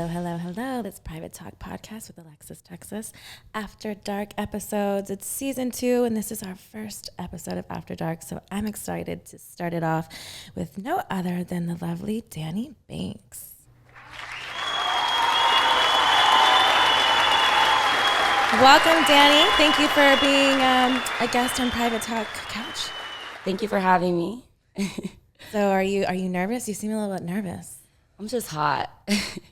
Hello. This Private Talk podcast with Alexis, Texas. After Dark episodes. It's season 2, and this is our first episode of After Dark. So I'm excited to start it off with no other than the lovely Danii Banks. Welcome, Danii. Thank you for being a guest on Private Talk Couch. Thank you for having me. So are you nervous? You seem a little bit nervous. I'm just hot.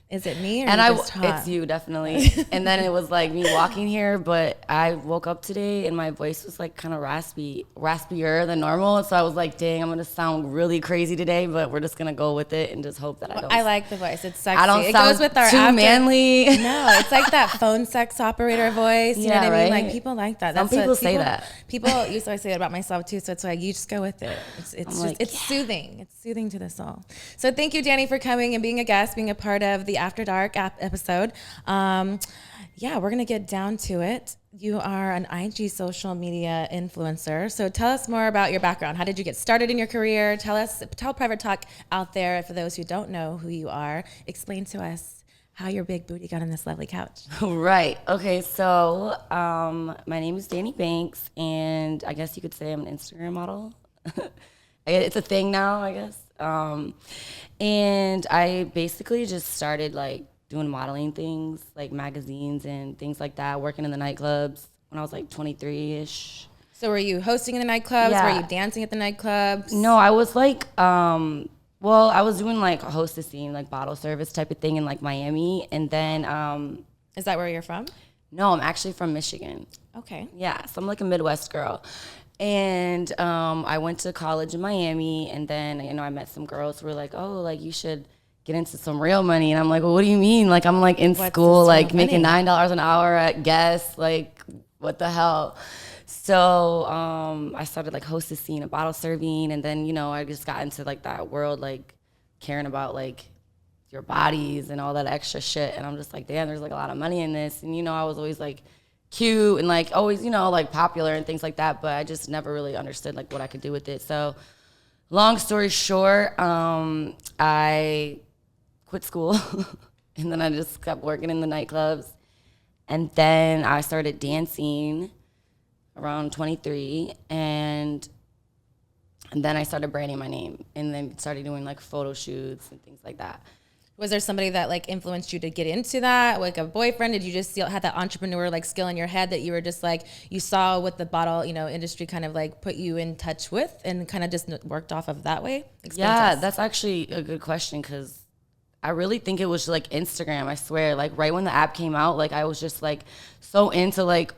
Is it me or just hot? It's you, definitely. And then it was like me walking here, but I woke up today and my voice was like kind of raspier than normal. So I was like, dang, I'm going to sound really crazy today, but we're just going to go with it and just hope that I don't. I like the voice. It's sexy. I don't it sound goes with our too manly. No, it's like that phone sex operator voice. You know what I mean? Like people like that. Some people say that. People used to always say that about myself too. So it's like, you just go with it. It's soothing. It's soothing to the soul. So thank you, Danii, for coming and being a guest, being a part of the After Dark episode. We're going to get down to it. You are an IG social media influencer. So tell us more about your background. How did you get started in your career? Tell Private Talk out there, for those who don't know who you are, explain to us how your big booty got on this lovely couch. Right. Okay. So my name is Danii Banks, and I guess you could say I'm an Instagram model. It's a thing now, I guess. And I basically just started like doing modeling things, like magazines and things like that, working in the nightclubs when I was like 23-ish. So were you hosting in the nightclubs? Yeah. Were you dancing at the nightclubs? No, I was like, I was doing like a hostessing, like bottle service type of thing in like Miami. And then, Is that where you're from? No, I'm actually from Michigan. Okay. Yeah, so I'm like a Midwest girl. And I went to college in Miami, and then, I met some girls who were like, oh, like, you should get into some real money. And I'm like, well, what do you mean? Like, I'm like in school, like making $9 an hour at Guess. Like, what the hell? So I started like hostessing and bottle serving, and then, I just got into like that world, like caring about like your bodies and all that extra shit. And I'm just like, damn, there's like a lot of money in this. And, I was always like cute and like always, like popular and things like that, but I just never really understood like what I could do with it. So long story short, I quit school and then I just kept working in the nightclubs, and then I started dancing around 23, and then I started branding my name, and then started doing like photo shoots and things like that. Was there somebody that like influenced you to get into that? Like a boyfriend? Did you just have that entrepreneur like skill in your head that you were just like, you saw what the bottle, industry kind of like put you in touch with and kind of just worked off of that way? Yeah, that's actually a good question, because I really think it was like Instagram, I swear. Like right when the app came out, like I was just like so into like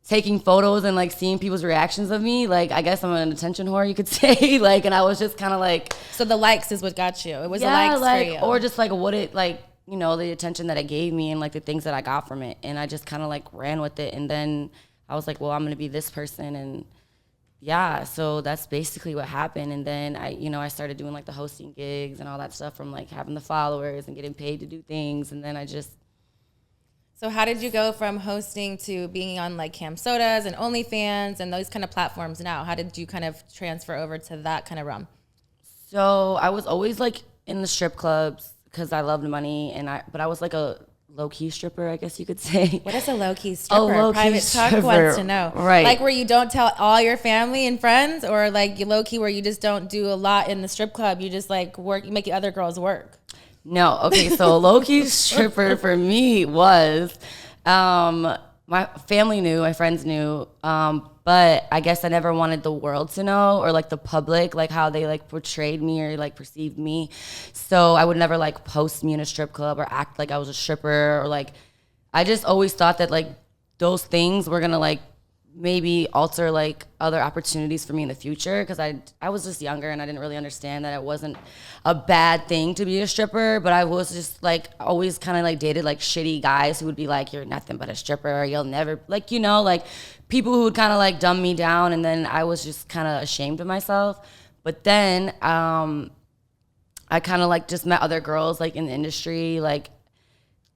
taking photos and like seeing people's reactions of me. Like I guess I'm an attention whore, you could say. Like, and I was just kind of like, so the likes is what got you. It was the likes for you, or just like what it like, the attention that it gave me and like the things that I got from it, and I just kind of like ran with it. And then I was like, well, I'm gonna be this person, and yeah, so that's basically what happened. And then I started doing like the hosting gigs and all that stuff, from like having the followers and getting paid to do things, and then I just. So how did you go from hosting to being on like Cam Sodas and OnlyFans and those kind of platforms now? How did you kind of transfer over to that kind of realm? So I was always like in the strip clubs because I loved money, but I was like a low-key stripper, I guess you could say. What is a low-key stripper? Low-key Private stripper. Talk wants to know. Right. Like where you don't tell all your family and friends, or like you low-key where you just don't do a lot in the strip club, you just like work, you make the other girls work? No, okay, so low-key stripper for me was, my family knew, my friends knew, but I guess I never wanted the world to know, or like the public, like how they like portrayed me or like perceived me. So I would never like post me in a strip club or act like I was a stripper, or like, I just always thought that like those things were gonna like maybe alter like other opportunities for me in the future, because I was just younger and I didn't really understand that it wasn't a bad thing to be a stripper. But I was just like always kind of like dated like shitty guys who would be like, you're nothing but a stripper, you'll never, like, like people who would kind of like dumb me down, and then I was just kind of ashamed of myself. But then I kind of like just met other girls like in the industry, like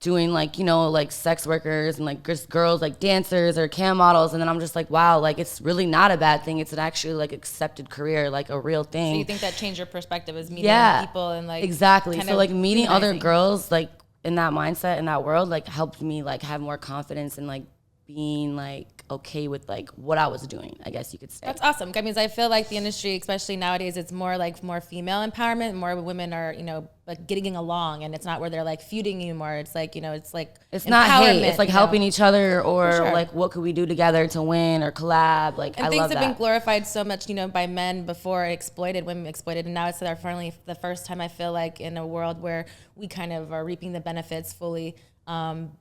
doing like, like sex workers and like just girls like dancers or cam models. And then I'm just like, wow, like it's really not a bad thing. It's an actually like accepted career, like a real thing. So you think that changed your perspective as meeting people and like. Exactly. So like meeting other girls like in that mindset, in that world, like helped me like have more confidence in like being like okay with like what I was doing, I guess you could say. That's awesome. I mean, I feel like the industry, especially nowadays, it's more female empowerment. More women are, like getting along, and it's not where they're like feuding anymore. It's like, it's like it's not hate. It's like helping each other, or like what could we do together to win or collab. Like and I things love have that. been glorified so much, by men before, women exploited, and now it's finally the first time I feel like in a world where we kind of are reaping the benefits fully.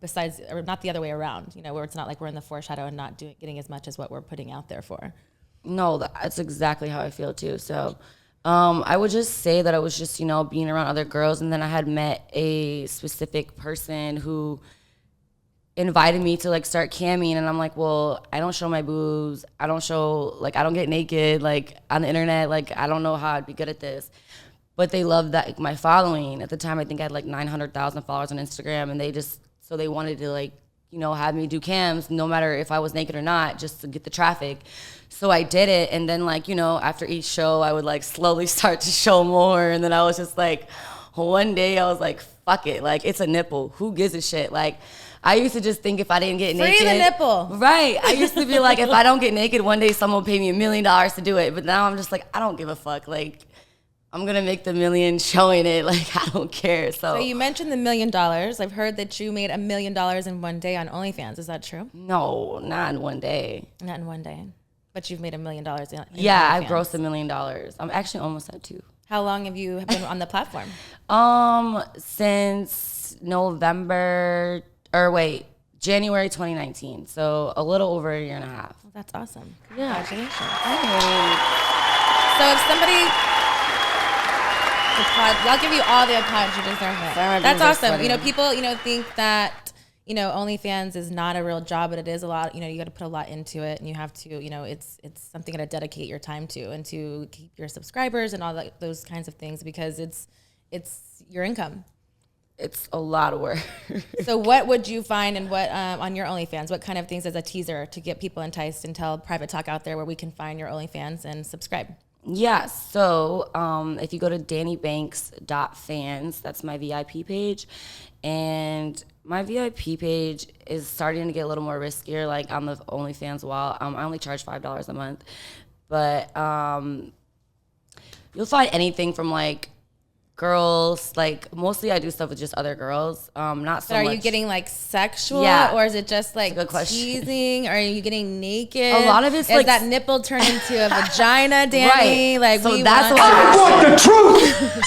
Besides, or not the other way around, where it's not like we're in the foreshadow and not getting as much as what we're putting out there for. No, that's exactly how I feel too. So, I would just say that I was just, being around other girls, and then I had met a specific person who invited me to like start camming, and I'm like, well, I don't show my boobs. I don't get naked like on the internet. Like, I don't know how I'd be good at this. But they loved that my following. At the time, I think I had like 900,000 followers on Instagram, and they wanted to like, have me do cams no matter if I was naked or not, just to get the traffic. So I did it, and then like, after each show, I would like slowly start to show more, and then I was just like, one day I was like, fuck it, like it's a nipple. Who gives a shit? Like, I used to just think if I didn't get naked. Free the nipple. Right. I used to be like, if I don't get naked, one day someone will pay me $1 million to do it. But now I'm just like, I don't give a fuck. Like, I'm going to make the $1 million showing it. Like, I don't care. So you mentioned the $1 million. I've heard that you made $1 million in one day on OnlyFans. Is that true? No, not in one day. Not in one day. But you've made $1 million in yeah, OnlyFans. I've grossed $1 million. I'm actually almost at 2. How long have you been on the platform? Since January 2019. So a little over a year and a half. Well, that's awesome. Yeah. Congratulations. So if somebody... I'll give you all the applause, you deserve it. That's awesome. People, think that, OnlyFans is not a real job, but it is a lot. You got to put a lot into it, and you have to, it's something to dedicate your time to, and to keep your subscribers and all those kinds of things, because it's your income. It's a lot of work. So what would you find, and what on your OnlyFans? What kind of things as a teaser to get people enticed, and tell Private Talk out there where we can find your OnlyFans and subscribe? Yeah, so if you go to DaniiBanks.fans, that's my VIP page. And my VIP page is starting to get a little more riskier, like on the OnlyFans wall. I only charge $5 a month. But you'll find anything from like girls, like mostly I do stuff with just other girls. Not so much. Are you getting like sexual, or is it just like teasing? Or are you getting naked? A lot of it's is that nipple turned into a vagina, Danii? Right. Like, so I want the truth.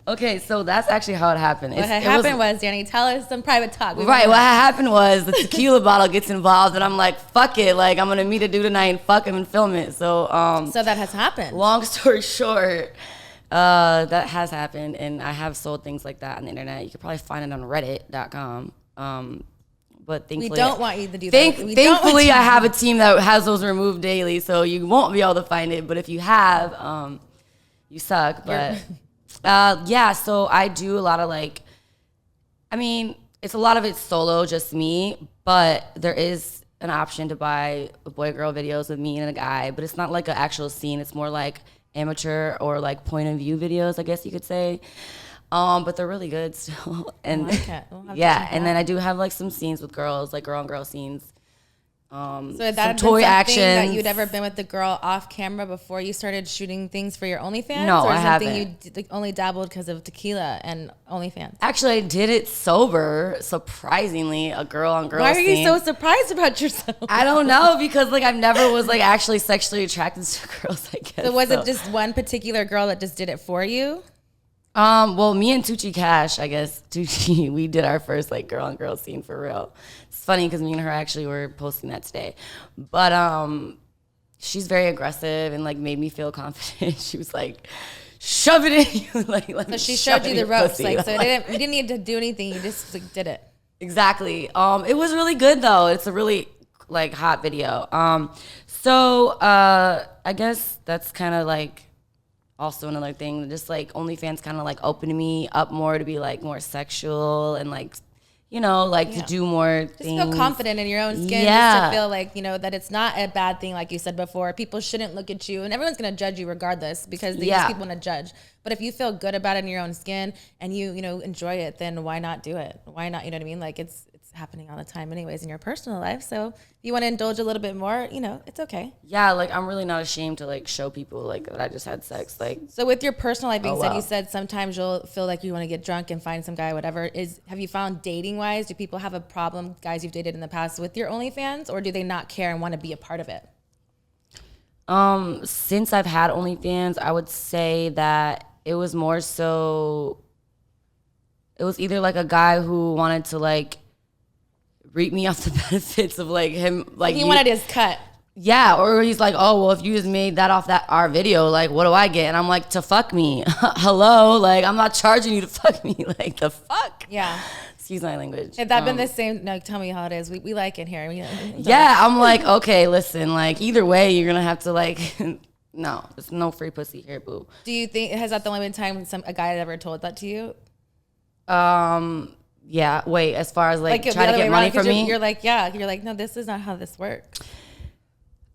Okay, so that's actually how it happened. What happened was, Danii, tell us some private talk. Right, what happened was the tequila bottle gets involved, and I'm like, fuck it. Like, I'm going to meet a dude tonight and fuck him and film it. So that has happened. Long story short, that has happened, and I have sold things like that on the internet. You could probably find it on reddit.com. But thankfully, we don't want you to do that. Thankfully, I have a team that has those removed daily, so you won't be able to find it. But if you have, you suck. But yeah, so I do a lot of like, I mean, it's a lot of it's solo, just me. But there is an option to buy boy-girl videos with me and a guy. But it's not like an actual scene. It's more like amateur or like point of view videos, I guess you could say. But they're really good still. And yeah, and then I do have like some scenes with girls, like girl on girl scenes. So that some toy action that you'd ever been with the girl off camera before you started shooting things for your OnlyFans? No, or I haven't. You only dabbled because of tequila and OnlyFans? Actually, I did it sober, surprisingly, a girl on girl scene. Why are you so surprised about yourself? I don't know, because like I've never was like actually sexually attracted to girls, I guess. So was it just one particular girl that just did it for you? Well, me and Tucci Cash, I guess, Tucci, we did our first like girl on girl scene for real. It's funny because me and her actually were posting that today. But she's very aggressive and like made me feel confident. She was like, shove it in you. like so she showed you the ropes. Like, so you didn't need to do anything. You just like, did it. Exactly. It was really good though. It's a really like hot video. So I guess that's kind of like also another thing, just like OnlyFans kind of like opened me up more to be like more sexual and like, you know, like to do more just things. feel confident in your own skin. Just to feel like, you know, that it's not a bad thing, like you said before. People shouldn't look at you, and everyone's gonna judge you regardless because these people want to judge. But if you feel good about it in your own skin and you know, enjoy it, then why not do it? Why not? You know what I mean? Like it's happening all the time anyways in your personal life. So if you want to indulge a little bit more, you know, it's okay. Yeah, like I'm really not ashamed to like show people like that I just had sex. Like, so with your personal life being said, you said sometimes you'll feel like you want to get drunk and find some guy, whatever. Have you found dating wise, do people have a problem, guys you've dated in the past, with your OnlyFans, or do they not care and want to be a part of it? Since I've had OnlyFans, I would say that it was more so, it was either like a guy who wanted to like reap me off the benefits of like him, like he wanted his cut. Yeah, or he's like, oh, well, if you just made that off our video, like, what do I get? And I'm like, to fuck me. Hello? Like, I'm not charging you to fuck me. Like, the fuck? Yeah. Excuse my language. Has that been the same? No, tell me how it is. We like it here. Yeah, I'm like, okay, listen, like, either way, you're going to have to, like, no, there's no free pussy here, boo. Do you think, has that the only been time a guy had ever told that to you? Yeah, wait, as far as, like trying to get money from me? You're like, no, this is not how this works.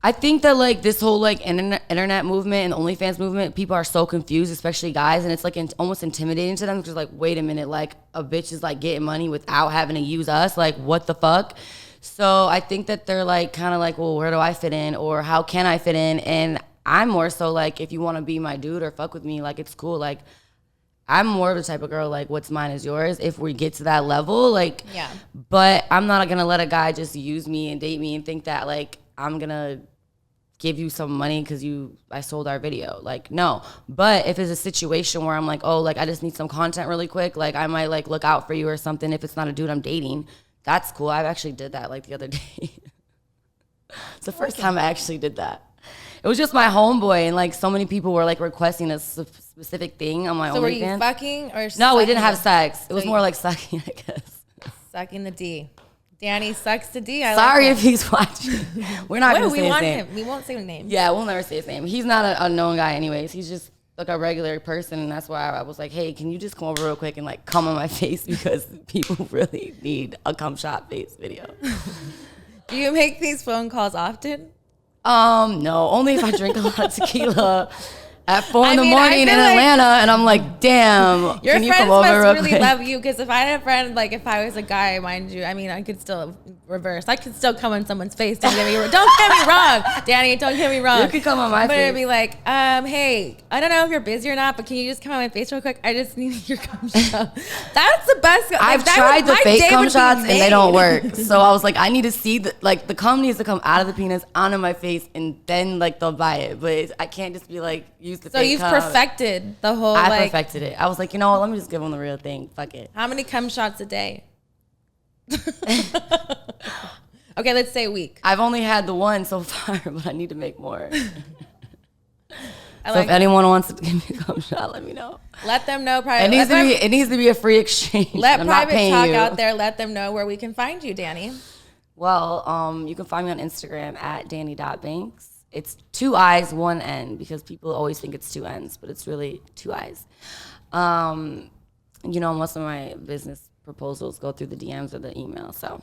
I think that, like, this whole, like, internet movement and the OnlyFans movement, people are so confused, especially guys, and it's, like, almost intimidating to them because, like, wait a minute, like, a bitch is, like, getting money without having to use us. Like, what the fuck? So I think that they're, like, kind of like, well, where do I fit in, or how can I fit in? And I'm more so, like, if you want to be my dude or fuck with me, like, it's cool. Like, I'm more of the type of girl, like, what's mine is yours if we get to that level. Like, yeah. But I'm not going to let a guy just use me and date me and think that, like, I'm going to give you some money because I sold our video. Like, no. But if it's a situation where I'm like, oh, like, I just need some content really quick, like, I might, like, look out for you or something if it's not a dude I'm dating. That's cool. I actually did that, like, the other day. It's the first time I actually did that. It was just my homeboy, and, like, so many people were, like, requesting a specific thing on my OnlyFans. So were you fucking or No, we didn't have sex. It was more like sucking, I guess. Sucking the D. Danii sucks the D. Sorry if he's watching. We're not going to say his name. We won't say his name. Yeah, we'll never say his name. He's not a known guy anyways. He's just, like, a regular person, and that's why I was like, hey, can you just come over real quick and, like, come on my face because people really need a cum shot face video. Do you make these phone calls often? No, only if I drink a lot of tequila at 4 in the morning in Atlanta, and I'm like, damn, your can you friends come over real must really quick? love you, because if I had a friend, like, if I was a guy, mind you, I mean, I could still reverse. I could still come on someone's face. Don't get me wrong, Danii. Don't get me wrong. You could come on my face. But it'd be like, hey, I don't know if you're busy or not, but can you just come on my face real quick? I just need your cum shot. That's the best. Like, I've tried the fake cum shots and they don't work. So I was like, I need to see the cum needs to come out of the penis onto my face, and then, like, they'll buy it. But I can't just be like, use the fake cum. So you've perfected the whole, I perfected it. I was like, you know what, let me just give them the real thing. Fuck it. How many cum shots a day? Okay, let's say a week. I've only had the one so far, but I need to make more. So like if anyone wants to give me a cum shot, let me know. Let them know. It needs to be a free exchange. Let I'm Private not paying Talk you. out there. Let them know where we can find you, Danii. Well, you can find me on Instagram at Danii.Banks. It's 2 I's, 1 N, because people always think it's 2 N's, but it's really 2 I's. You know, most of my business proposals go through the DMs or the email, so.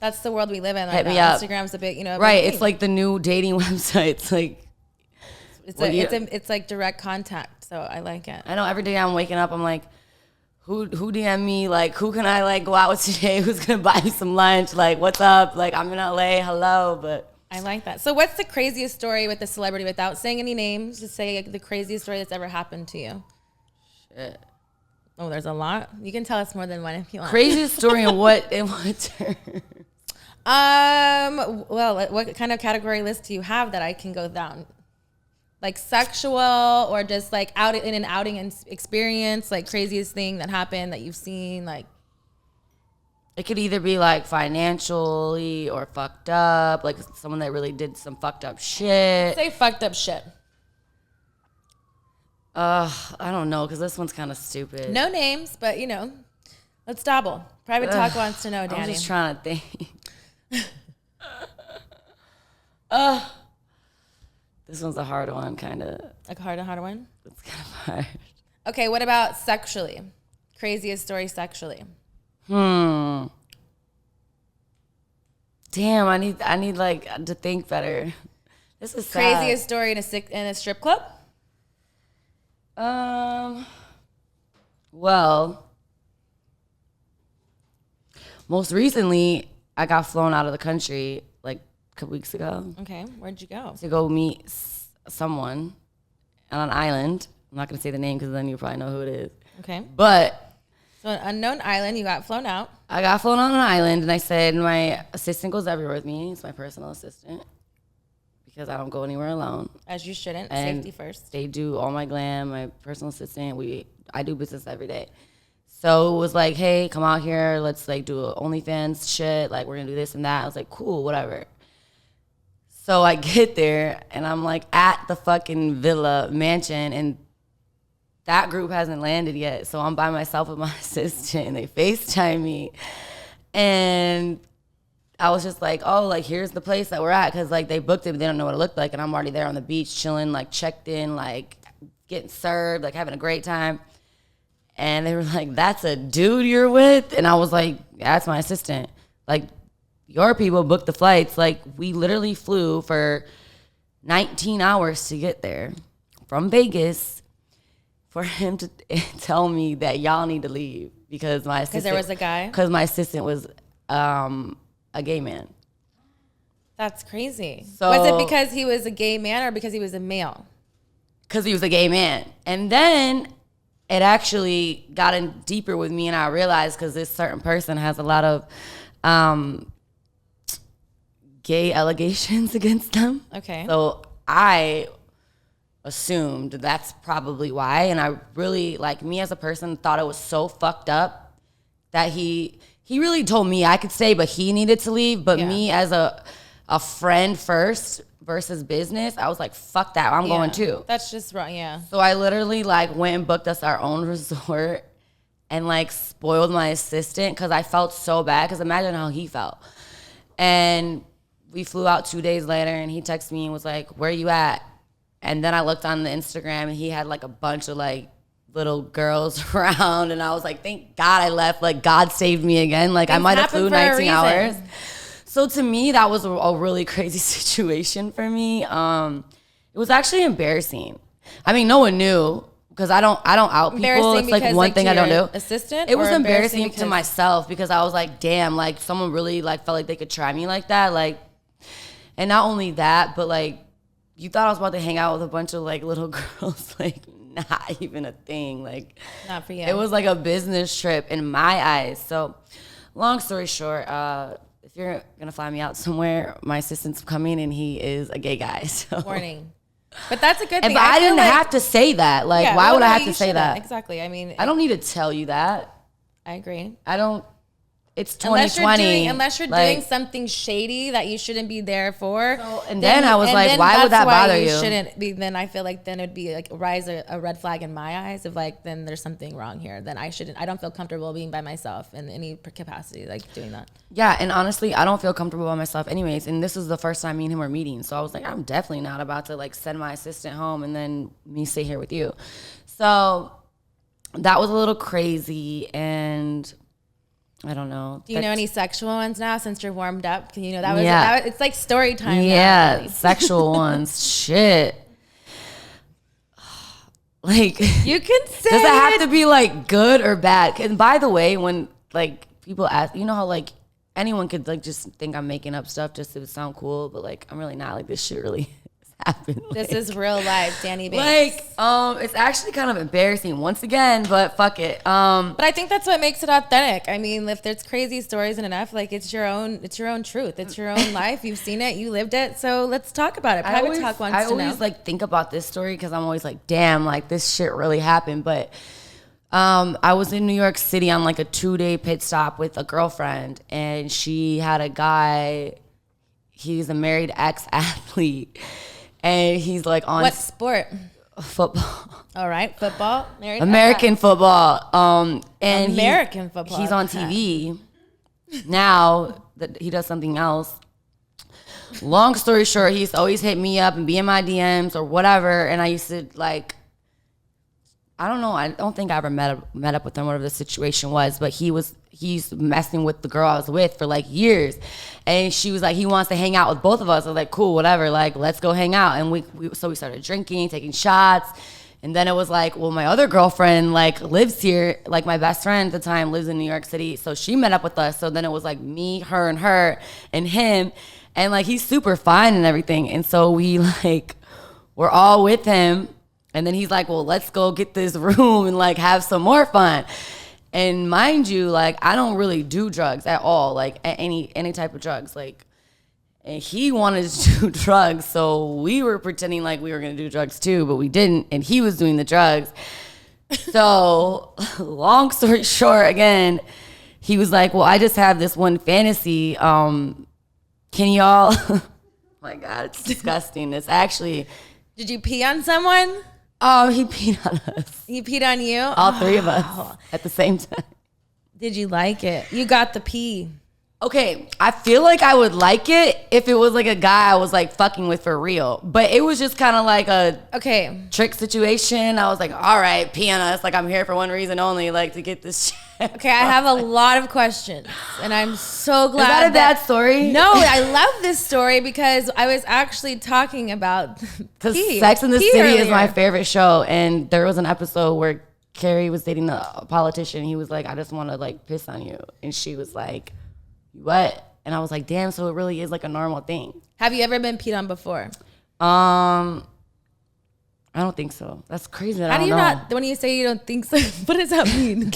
That's the world we live in. Hit me up. Instagram's a bit, you know. Right, it's like the new dating websites. Like, it's like direct contact, so I like it. I know every day I'm waking up, I'm like, who DM me? Like, who can I, like, go out with today? Who's gonna buy me some lunch? Like, what's up? Like, I'm in LA, hello, but. I like that. So what's the craziest story with the celebrity, without saying any names, just say, like, the craziest story that's ever happened to you? Shit. Oh, there's a lot. You can tell us more than one if you want. Craziest story in what term? Well, what kind of category list do you have that I can go down? Like sexual, or just like out in an outing and experience, like craziest thing that happened that you've seen, like. It could either be like financially or fucked up, like someone that really did some fucked up shit. Say fucked up shit. I don't know, because this one's kind of stupid. No names, but, you know, let's dabble. Private Talk wants to know, Danii. I'm just trying to think. This one's a hard one, kind of. Like a harder one? It's kind of hard. Okay, what about sexually? Craziest story sexually? Damn, I need like to think better. This is sad. Craziest story in a strip club? Well, most recently, I got flown out of the country like a couple weeks ago. Okay, where'd you go? To go meet someone on an island. I'm not going to say the name because then you probably know who it is. Okay. But so an unknown island, you got flown out. I got flown on an island, and I said my assistant goes everywhere with me. It's my personal assistant because I don't go anywhere alone. As you shouldn't. And safety first. They do all my glam, my personal assistant. I do business every day. So it was like, hey, come out here. Let's like do a OnlyFans shit. Like we're going to do this and that. I was like, cool, whatever. So I get there, and I'm like at the fucking villa mansion, and that group hasn't landed yet. So I'm by myself with my assistant, and they FaceTime me. And I was just like, oh, like, here's the place that we're at. Because, like, they booked it, but they don't know what it looked like. And I'm already there on the beach, chilling, like, checked in, like, getting served, like, having a great time. And they were like, that's a dude you're with? And I was like, yeah, that's my assistant. Like, your people booked the flights. Like, we literally flew for 19 hours to get there from Vegas for him to tell me that y'all need to leave because my assistant. Because there was a guy? Because my assistant was a gay man. That's crazy. So, was it because he was a gay man or because he was a male? Because he was a gay man. And then it actually got in deeper with me, and I realized because this certain person has a lot of gay allegations against them. Okay. So I assumed that's probably why. And I really, like, me as a person, thought it was so fucked up that he really told me I could stay, but he needed to leave. But me as a friend first versus business, I was like, fuck that, I'm going too. That's just wrong, yeah. So I literally, like, went and booked us our own resort and, like, spoiled my assistant because I felt so bad because imagine how he felt. And we flew out 2 days later, and he texted me and was like, where you at? And then I looked on the Instagram, and he had, like, a bunch of, like, little girls around, and I was like, thank God I left. Like, God saved me again. Like, I might have flew 19 hours. So to me, that was a really crazy situation for me. It was actually embarrassing. I mean, no one knew because I don't out people. It's like one thing I don't do. Assistant? It was embarrassing to myself because I was like, damn, like someone really like felt like they could try me like that. Like, and not only that, but like you thought I was about to hang out with a bunch of like little girls, like not even a thing. Like, not for you. It was like a business trip in my eyes. So, long story short, if you're gonna fly me out somewhere, my assistant's coming, and he is a gay guy. So warning. But that's a good thing. But I didn't have to say that. Like, yeah, why would I have you to say that? Exactly. I mean, I don't need to tell you that. I agree. I don't. It's 2020. Unless you're doing something shady that you shouldn't be there for. So, and then I was like, why would that bother you? Shouldn't be. Then I feel like then it'd be like a red flag in my eyes of like, then there's something wrong here. Then I shouldn't. I don't feel comfortable being by myself in any capacity, like doing that. Yeah, and honestly, I don't feel comfortable by myself anyways. And this was the first time me and him were meeting, so I was like, I'm definitely not about to like send my assistant home and then me stay here with you. So that was a little crazy, and I don't know. Do you know any sexual ones now since you're warmed up? You know, that was it's like story time. Yeah, now, sexual ones. Shit. Like, you can say does it have to be like good or bad? And by the way, when like people ask, you know how like anyone could like just think I'm making up stuff just to sound cool, but like I'm really not. Like this shit really happened. This is real life, Danii Banks. Like, it's actually kind of embarrassing once again, but fuck it. But I think that's what makes it authentic. I mean, if there's crazy stories and enough, like it's your own truth. It's your own life. You've seen it, you lived it. So let's talk about it. Private Talk wants to know. I always like think about this story because I'm always like, damn, like this shit really happened. But I was in New York City on like a 2-day pit stop with a girlfriend, and she had a guy. He's a married ex-athlete. And he's like on what sport? Football. All right, football. American football. And American football. He's on TV now that he does something else. Long story short, he used to always hit me up and be in my DMs or whatever. And I used to like, I don't know. I don't think I ever met up with him, whatever the situation was. But he was he's messing with the girl I was with for like years. And she was like, he wants to hang out with both of us. I was like, cool, whatever. Like, let's go hang out. And so we started drinking, taking shots. And then it was like, well, my other girlfriend like lives here. Like my best friend at the time lives in New York City. So she met up with us. So then it was like me, her, and him. And like, he's super fine and everything. And so we like, we're all with him. And then he's like, well, let's go get this room and like have some more fun. And mind you, like, I don't really do drugs at all, like any type of drugs. Like, and he wanted to do drugs, so we were pretending like we were gonna do drugs too, but we didn't, and he was doing the drugs. So, long story short, again, he was like, well, I just have this one fantasy. Can y'all, oh my God, it's disgusting. It's actually. Did you pee on someone? Oh, he peed on us. He peed on you? All three of us at the same time. Did you like it? You got the pee. Okay, I feel like I would like it if it was like a guy I was like fucking with for real. But it was just kind of like a trick situation. I was like, all right, pee on us. Like, I'm here for one reason only, like to get this shit. Okay, I have a lot of questions. And I'm so glad. Is that a bad story? No, I love this story because I was actually talking about because Sex in the City is my favorite show. And there was an episode where Carrie was dating a politician. He was like, I just want to like piss on you. And she was like, what? And I was like, damn, so it really is like a normal thing. Have you ever been peed on before? I don't think so. That's crazy. How do you not, when you say you don't think so, what does that mean?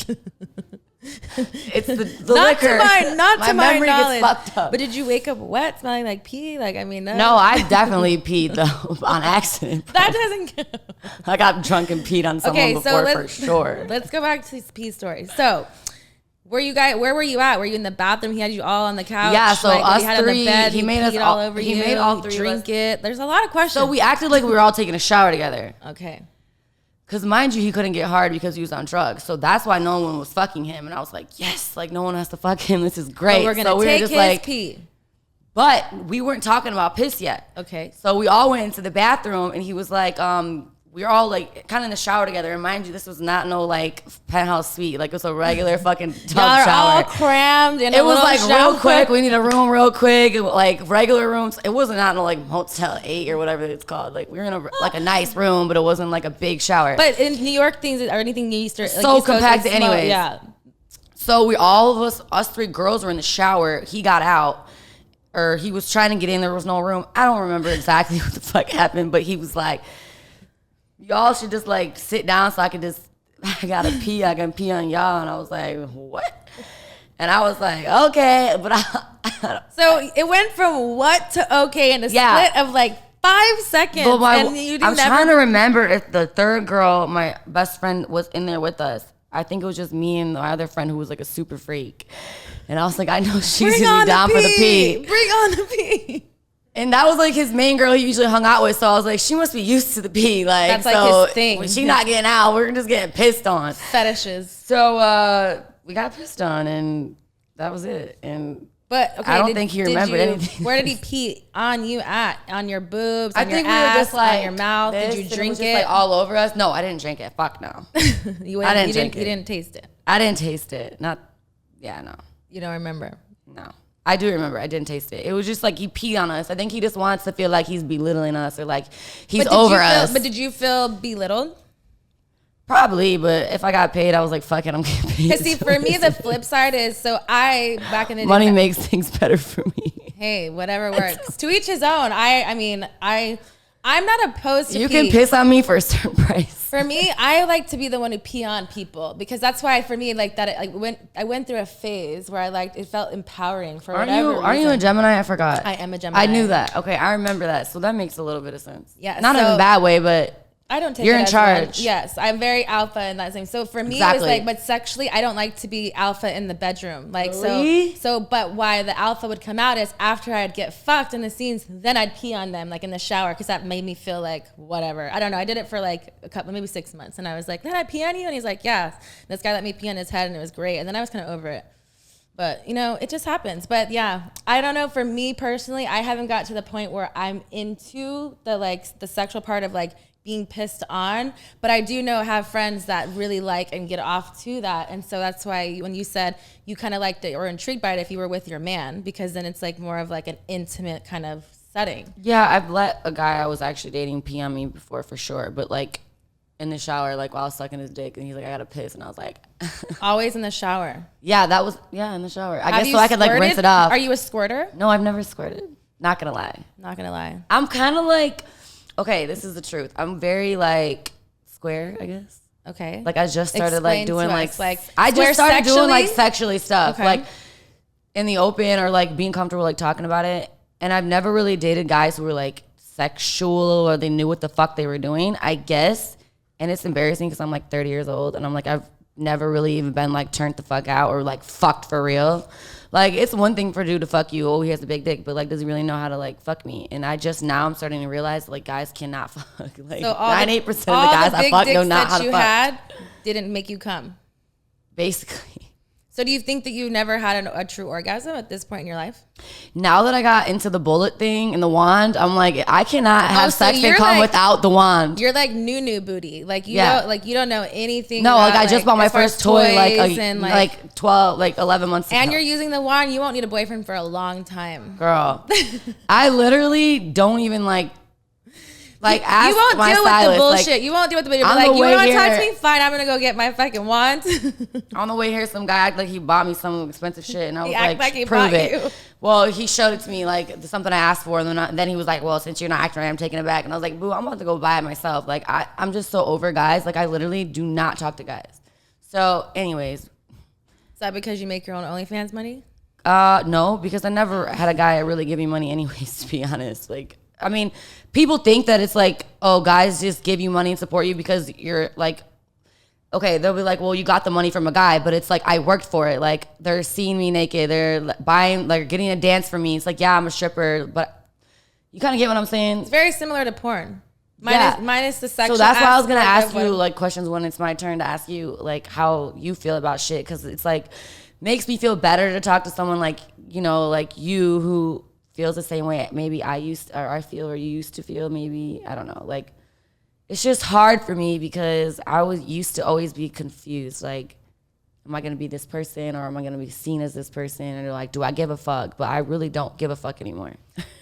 It's the not liquor. Not to my memory knowledge. Gets fucked up. But did you wake up wet, smelling like pee? Like, I mean, no, I definitely peed though on accident. That doesn't count. I got drunk and peed on someone before for sure. Let's go back to this pee story. So, where were you at? Were you in the bathroom? He had you all on the couch. Yeah, so like, us he had three. On the bed, he made us all over you. He made all three drink it. There's a lot of questions. So we acted like we were all taking a shower together. Okay. Because mind you, he couldn't get hard because he was on drugs. So that's why no one was fucking him. And I was like, yes, like no one has to fuck him. This is great. But we're gonna take his pee. But we weren't talking about piss yet. Okay. So we all went into the bathroom and he was like, we were all like kind of in the shower together. And mind you, this was not no like penthouse suite. Like it was a regular fucking tub Y'all shower. All crammed in it was like shower. real quick. We need a room real quick. Like regular rooms. It wasn't not no like Motel 8 or whatever it's called. Like we were in a nice room, but it wasn't like a big shower. But in New York, things or anything East or so compacted anyways. Yeah. So we all of us three girls were in the shower. He got out. Or he was trying to get in. There was no room. I don't remember exactly what the fuck happened, but he was like, y'all should just like sit down so I can gotta pee. I can pee on y'all. And I was like, what? And I was like, okay. But so it went from what to okay in a split of like 5 seconds. But I'm trying to remember if the third girl, my best friend, was in there with us. I think it was just me and my other friend who was like a super freak. And I was like, I know she's gonna be down for the pee. Bring on the pee. And that was like his main girl he usually hung out with. So I was like, she must be used to the pee. Like, that's like his thing. When she's not getting out, we're just getting pissed on. Fetishes. So we got pissed on and that was it. But okay, I don't think he remembered anything. Where did he pee on you at? On your boobs? On I think your ass, we were just like on your mouth. Did you drink it? Like all over us? No, I didn't drink it. Fuck no. You didn't taste it. I didn't taste it. No. You don't remember? No. I do remember. I didn't taste it. It was just like he peed on us. I think he just wants to feel like he's belittling us or like he's over us. But did you feel belittled? Probably, but if I got paid, I was like, fuck it, I'm getting paid. Because see, for me, the flip side is, so back in the day. Money makes things better for me. Hey, whatever works. To each his own. I'm not opposed to You can piss on me for a certain price. For me, I like to be the one who pee on people because that's why for me, like that, I went through a phase where it felt empowering for whatever reason. Are you a Gemini? I forgot. I am a Gemini. I knew that. Okay, I remember that. So that makes a little bit of sense. Yeah. Not in a bad way, but I don't take you're it in as charge. One. Yes, I'm very alpha in that sense. So for me, it was like, but sexually, I don't like to be alpha in the bedroom. Like really? But why the alpha would come out is after I'd get fucked in the scenes, then I'd pee on them like in the shower because that made me feel like whatever. I don't know. I did it for like a couple, maybe 6 months, and I was like, "Did I pee on you?" And he's like, "Yeah." This guy let me pee on his head, and it was great. And then I was kind of over it. But, it just happens. But, yeah, I don't know. For me personally, I haven't got to the point where I'm into the sexual part of, like, being pissed on, but I do have friends that really like and get off to that. And so that's why when you said you kind of liked it or intrigued by it if you were with your man, because then it's like more of like an intimate kind of setting. Yeah, I've let a guy I was actually dating pee on me before for sure, but like in the shower, like while I was sucking his dick, and he's like, I gotta piss, and I was like, always in the shower. Yeah, in the shower. I guess so I could like rinse it off. Are you a squirter? No, I've never squirted. Not gonna lie. Not gonna lie. I'm kind of like, okay, this is the truth. I'm very like square, I guess. Okay. Like I just started like doing like I just started sexually? doing like sexually stuff, okay. like in the open or like being comfortable like talking about it. And I've never really dated guys who were like sexual or they knew what the fuck they were doing, I guess. And it's embarrassing because I'm like 30 years old and I'm like, I've never really even been like turned the fuck out or like fucked for real. Like it's one thing for a dude to fuck you, oh he has a big dick, but like does he really know how to like fuck me? And I'm starting to realize like guys cannot fuck. Like so 98% of the guys I fuck know not how to fuck. All the big dicks that you had didn't make you come? Basically. So do you think that you never had a true orgasm at this point in your life? Now that I got into the bullet thing and the wand, I'm like, I cannot have sex and come without the wand. You're like new booty. Like you don't know anything. No, about, like I just bought my first toy like 12, like 11 months ago. And you're using the wand. You won't need a boyfriend for a long time. Girl, I literally don't even like ask you won't my deal stylist, with the bullshit. Like, you won't deal with the bullshit. Like, you want to talk to me? Fine, I'm gonna go get my fucking wand. On the way here, some guy acted like he bought me some expensive shit, and I was he prove it. You. Well, he showed it to me like something I asked for, and then he was like, well, since you're not acting right, I'm taking it back. And I was like, boo, I'm about to go buy it myself. Like I'm just so over guys. Like I literally do not talk to guys. So, anyways, is that because you make your own OnlyFans money? No, because I never had a guy really give me money, anyways. To be honest, like. I mean, people think that it's like, oh, guys just give you money and support you because you're like, okay, they'll be like, well, you got the money from a guy, but it's like, I worked for it. Like, they're seeing me naked. They're buying, like, getting a dance for me. It's like, yeah, I'm a stripper, but you kind of get what I'm saying? It's very similar to porn. Minus the sexual. So that's why I was going to ask you, like, questions when it's my turn to ask you, like, how you feel about shit. Because it's like, makes me feel better to talk to someone like, you know, like you who feels the same way maybe I feel or you used to feel, maybe, I don't know. Like, it's just hard for me because I used to always be confused. Like, am I going to be this person or am I going to be seen as this person? And like, do I give a fuck? But I really don't give a fuck anymore.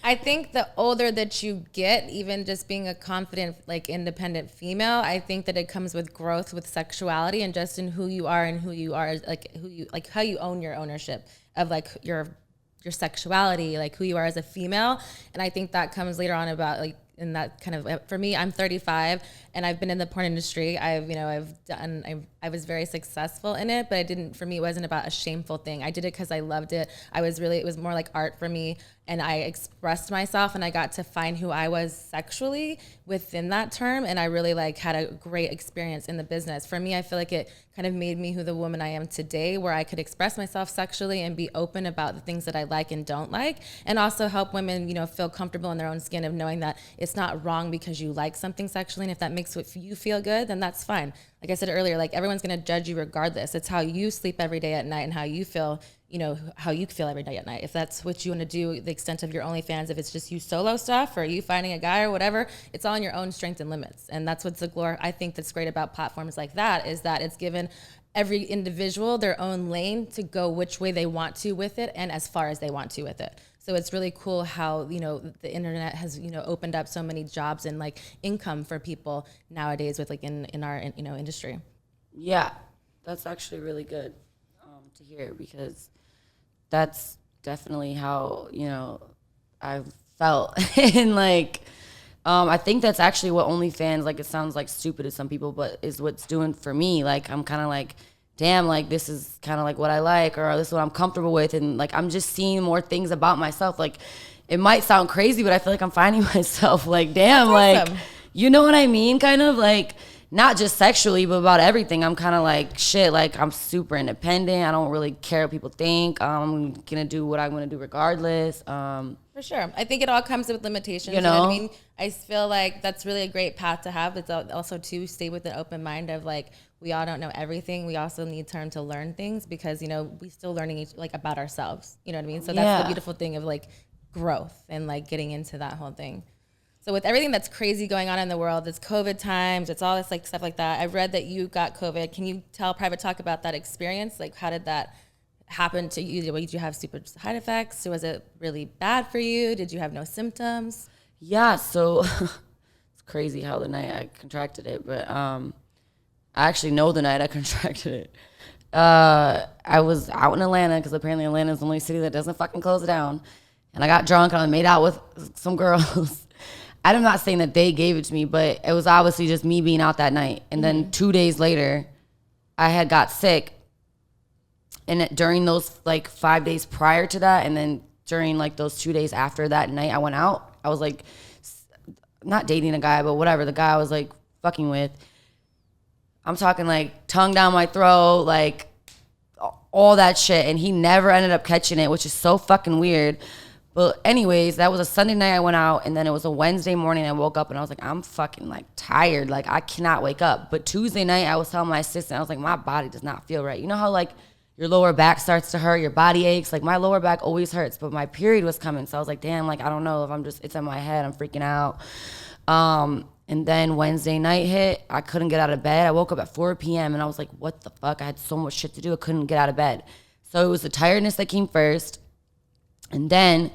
I think the older that you get, even just being a confident, like independent female, I think that it comes with growth with sexuality and just in who you are and who you are, like how you own your ownership of like your sexuality, like who you are as a female. And I think that comes later on about like in that kind of, for me, I'm 35 and I've been in the porn industry. I was very successful in it, but for me, it wasn't about a shameful thing. I did it because I loved it. It was more like art for me. And I expressed myself and I got to find who I was sexually within that term. And I really like had a great experience in the business. For me, I feel like it kind of made me who the woman I am today, where I could express myself sexually and be open about the things that I like and don't like. And also help women, feel comfortable in their own skin of knowing that it's not wrong because you like something sexually. And if that makes you feel good, then that's fine. Like I said earlier, like everyone's going to judge you regardless. It's how you sleep every day at night and how you feel, how you feel every day at night. If that's what you want to do, the extent of your OnlyFans, if it's just you solo stuff or you finding a guy or whatever, it's all in your own strength and limits. And that's what's I think that's great about platforms like that, is that it's given every individual their own lane to go which way they want to with it and as far as they want to with it. So it's really cool how, the internet has, opened up so many jobs and like income for people nowadays with like in our, industry. Yeah, that's actually really good to hear, because that's definitely how, I've felt. And like, I think that's actually what OnlyFans, like, it sounds like stupid to some people, but is what's doing for me. Like, I'm kind of like, damn, like, this is kind of like what I like, or this is what I'm comfortable with. And like, I'm just seeing more things about myself. Like, it might sound crazy, but I feel like I'm finding myself, like, damn, that's awesome. Like, you know what I mean? Kind of like, not just sexually, but about everything. I'm kind of like, shit, like, I'm super independent. I don't really care what people think. I'm going to do what I'm going to do regardless. For sure. I think it all comes with limitations. You know what I mean? I feel like that's really a great path to have. It's also to stay with an open mind of like, we all don't know everything. We also need time to learn things because, we still learning about ourselves. You know what I mean? So that's the beautiful thing of like growth and like getting into that whole thing. So with everything that's crazy going on in the world, it's COVID times, it's all this like stuff like that. I've read that you got COVID. Can you tell Private Talk about that experience? Like, how did that happen to you? Did you have super side effects? Was it really bad for you? Did you have no symptoms? Yeah, so it's crazy how the night I contracted it, but I actually know the night I contracted it. I was out in Atlanta because apparently Atlanta is the only city that doesn't fucking close it down. And I got drunk and I made out with some girls. I'm not saying that they gave it to me, but it was obviously just me being out that night. And then 2 days later, I had got sick. And during those like 5 days prior to that, and then during like those 2 days after that night I went out, I was like, not dating a guy, but whatever, the guy I was like fucking with. I'm talking like tongue down my throat, like all that shit. And he never ended up catching it, which is so fucking weird. But anyways, that was a Sunday night I went out, and then it was a Wednesday morning I woke up and I was like, I'm fucking like tired. Like I cannot wake up. But Tuesday night I was telling my assistant, I was like, my body does not feel right. You know how like your lower back starts to hurt, your body aches? Like my lower back always hurts, but my period was coming. So I was like, damn, like I don't know if it's in my head. I'm freaking out. And then Wednesday night hit. I couldn't get out of bed. I woke up at 4 p.m. and I was like, what the fuck? I had so much shit to do. I couldn't get out of bed. So it was the tiredness that came first. And then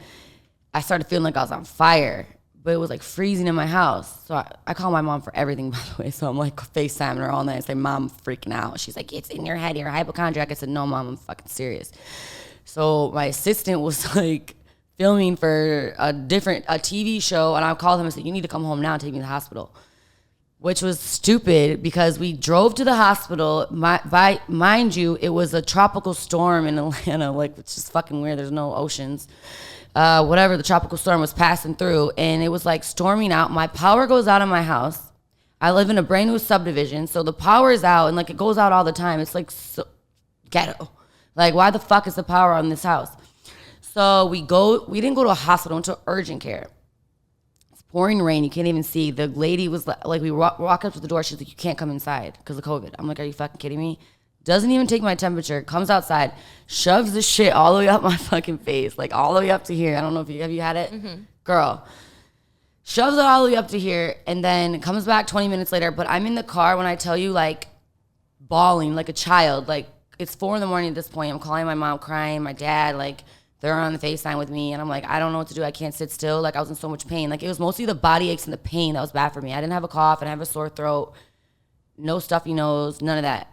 I started feeling like I was on fire, but it was like freezing in my house. So I call my mom for everything, by the way. So I'm like FaceTiming her all night and say, Mom, I'm freaking out. She's like, it's in your head. You're a hypochondriac. I said, no, Mom, I'm fucking serious. So my assistant was like filming for a TV show, and I called him and said, you need to come home now and take me to the hospital, which was stupid because we drove to the hospital. Mind you, it was a tropical storm in Atlanta, like, which is fucking weird. There's no oceans. Whatever, the tropical storm was passing through, and it was like storming out. My power goes out in my house. I live in a brand new subdivision, so the power is out, and like it goes out all the time. It's like so ghetto. Like, why the fuck is the power on this house? So we didn't go to a hospital, into urgent care. It's pouring rain, you can't even see. The lady was like, we walk up to the door, she's like, you can't come inside because of COVID. I'm like, are you fucking kidding me? Doesn't even take my temperature, comes outside, shoves the shit all the way up my fucking face, like all the way up to here. I don't know if have you had it? Mm-hmm. Girl. Shoves it all the way up to here, and then comes back 20 minutes later, but I'm in the car when I tell you, like, bawling like a child. Like, it's 4 a.m. at this point. I'm calling my mom, crying, my dad, like, they're on the FaceTime with me, and I'm like, I don't know what to do. I can't sit still. Like, I was in so much pain. Like, it was mostly the body aches and the pain that was bad for me. I didn't have a cough, I didn't have a sore throat, no stuffy nose, none of that.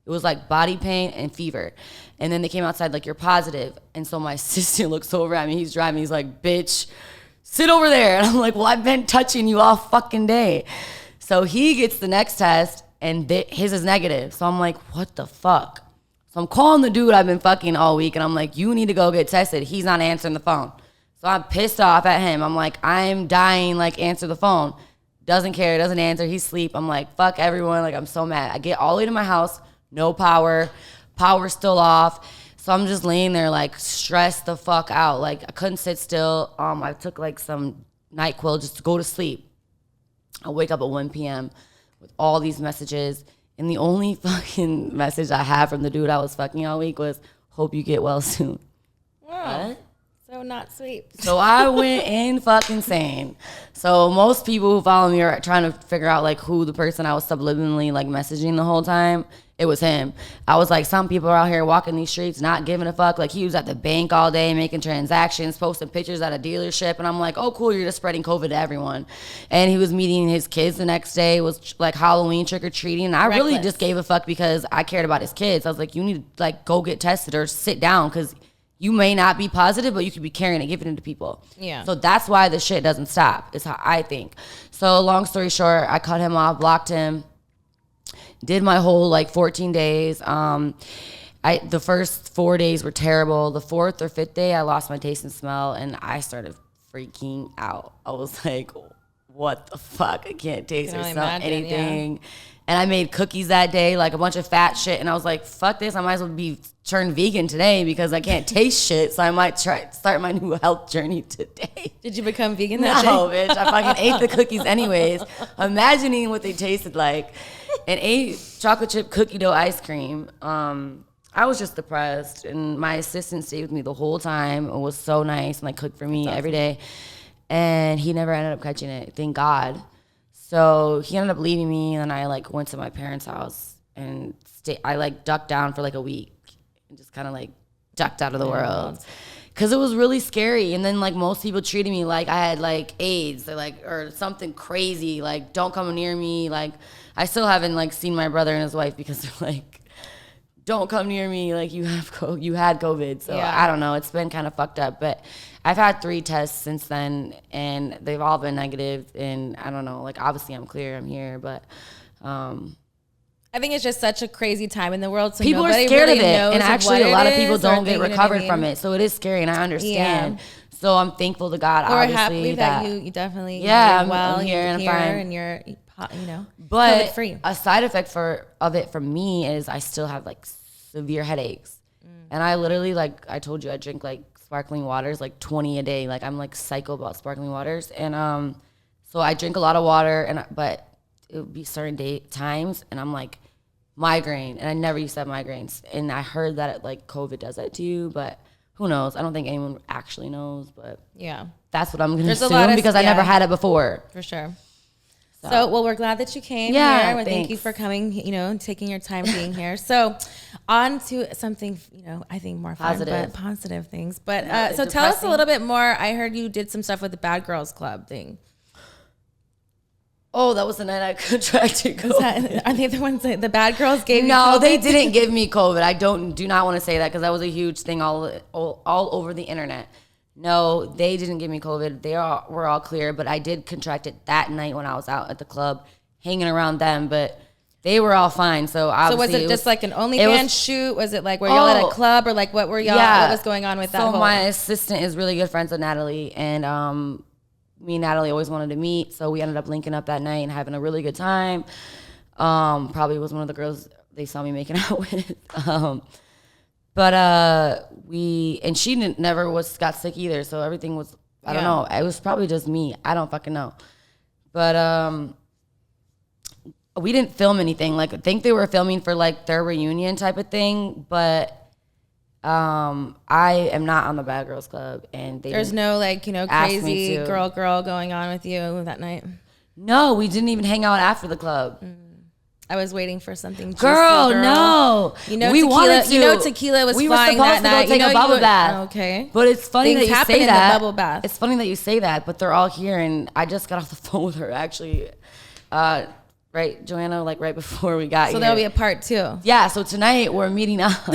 It was like body pain and fever. And then they came outside like, you're positive. And so my assistant looks over at me. He's driving. He's like, bitch, sit over there. And I'm like, well, I've been touching you all fucking day. So he gets the next test, and his is negative. So I'm like, what the fuck? So I'm calling the dude I've been fucking all week, and I'm like, you need to go get tested. He's not answering the phone. So I'm pissed off at him. I'm like, I'm dying, like, answer the phone. Doesn't care, doesn't answer. He's asleep. I'm like, fuck everyone. Like, I'm so mad. I get all the way to my house. No power. Power's still off. So I'm just laying there like stressed the fuck out. Like I couldn't sit still. I took like some NyQuil just to go to sleep. I wake up at 1 p.m. with all these messages. And the only fucking message I had from the dude I was fucking all week was, hope you get well soon. Wow. What? So not sweet. So I went in fucking insane. So most people who follow me are trying to figure out like who the person I was subliminally like messaging the whole time. It was him. I was like, some people are out here walking these streets not giving a fuck. Like he was at the bank all day making transactions, posting pictures at a dealership. And I'm like, oh, cool, you're just spreading COVID to everyone. And he was meeting his kids the next day. It was like Halloween trick-or-treating. And I really just gave a fuck because I cared about his kids. I was like, you need to like go get tested or sit down because you may not be positive, but you could be carrying it, giving it to people. Yeah. So that's why the shit doesn't stop, is how I think. So long story short, I cut him off, blocked him, did my whole like 14 days. The first 4 days were terrible. The 4th or 5th day, I lost my taste and smell, and I started freaking out. I was like, what the fuck? I can't taste or smell anything. Yeah. And I made cookies that day, like a bunch of fat shit. And I was like, fuck this. I might as well be turned vegan today because I can't taste shit. So I might start my new health journey today. Did you become vegan that day? No, bitch. I fucking ate the cookies anyways, imagining what they tasted like, and ate chocolate chip cookie dough ice cream. I was just depressed. And my assistant stayed with me the whole time. It was so nice and like cooked for me every day. and he never ended up catching it, thank God. So he ended up leaving me, and then I like went to my parents' house and I like ducked down for like a week and just kind of like ducked out of the world. Cause it was really scary. And then like most people treated me like I had like AIDS or something crazy. Like, don't come near me. Like, I still haven't like seen my brother and his wife because they're like, don't come near me. Like, you had COVID. So I don't know. It's been kind of fucked up. But I've had 3 tests since then, and they've all been negative. And I don't know. Like, obviously I'm clear. I'm here. But I think it's just such a crazy time in the world. So people are scared really of it, and actually a lot of people don't get recovered from it. So it is scary, and I understand. Yeah. So I'm thankful to God. We're happy that you definitely I'm here and you're fine, and you're but COVID-free. A side effect of it for me is I still have like severe headaches, and I literally I told you I drink like sparkling waters like 20 a day. Like I'm like psycho about sparkling waters, and so I drink a lot of water, but it would be certain times, and I'm like migraine, and I never used to have migraines, and I heard that COVID does that to you, but who knows? I don't think anyone actually knows, but yeah, that's what I'm gonna assume because I never had it before. For sure. So well, we're glad that you came here. Well, thank you for coming, taking your time being here. So on to something, I think more fun, but positive things. But so tell us a little bit more. I heard you did some stuff with the Bad Girls Club thing. Oh, that was the night I contracted COVID. Are they the ones that the bad girls gave you? No, they didn't give me COVID. I do not want to say that because that was a huge thing all over the internet. No, they didn't give me COVID. Were all clear, but I did contract it that night when I was out at the club hanging around them, but they were all fine. So obviously, was it just like an OnlyFans shoot? Was it like were y'all at a club or like what were y'all? What was going on with that? So my assistant is really good friends with Natalie, and me and Natalie always wanted to meet, so we ended up linking up that night and having a really good time. Probably was one of the girls they saw me making out with. And she never got sick either, so everything was, I don't know. It was probably just me. I don't fucking know. But we didn't film anything. Like, I think they were filming for like their reunion type of thing, but I am not on the Bad Girls Club, and there's no crazy girl going on with you that night. No, we didn't even hang out after the club. I was waiting for something juicy, girl. No, we tequila, wanted to. Tequila was flying that night. We were supposed to go take a bubble bath. Okay, but it's funny that you say that. Bubble bath. It's funny that you say that, but they're all here, and I just got off the phone with her actually. Right, Joanna, like right before we got here. So there'll be a part 2. Yeah, so tonight we're meeting up.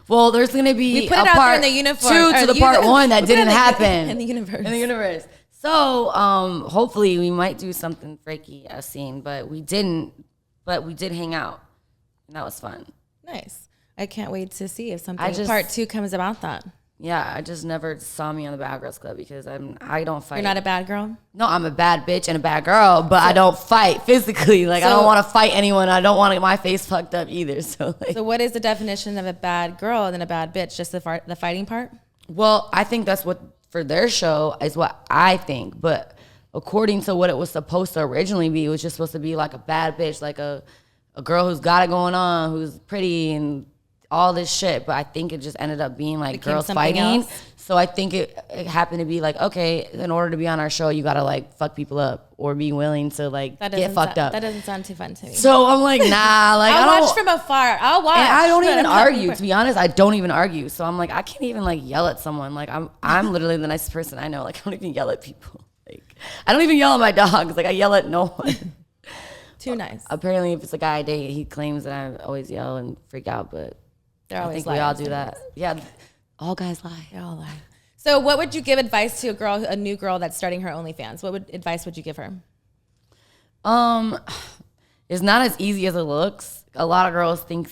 Well, there's going to be a part 2 to the part 1 that didn't happen. In the universe. So hopefully we might do something freaky as scene, but we didn't. But we did hang out, and that was fun. Nice. I can't wait to see if part 2 comes about that. Yeah, I just never saw me on the Bad Girls Club because I don't fight. You're not a bad girl? No, I'm a bad bitch and a bad girl, but I don't fight physically. Like, I don't want to fight anyone. I don't want to get my face fucked up either. So what is the definition of a bad girl and then a bad bitch? Just the fighting part? Well, I think that's what, for their show, is what I think. But according to what it was supposed to originally be, it was just supposed to be like a bad bitch, like a girl who's got it going on, who's pretty and all this shit, but I think it just ended up being like girls fighting. Else. So I think it happened to be like, okay, in order to be on our show, you gotta like fuck people up or be willing to like get fucked up. That doesn't sound too fun to me. So I'm like, nah, like I'll watch from afar. I'll watch. And I don't even argue. To be honest, I don't even argue. So I'm like, I can't even like yell at someone. Like I'm literally the nicest person I know. Like I don't even yell at people. Like I don't even yell at my dogs. Like I yell at no one. Too nice. Apparently, if it's a guy I date, he claims that I always yell and freak out, but I think we all do that. Yeah, all guys lie. They all lie. So what would you give advice to a new girl that's starting her OnlyFans? What advice would you give her? It's not as easy as it looks. A lot of girls think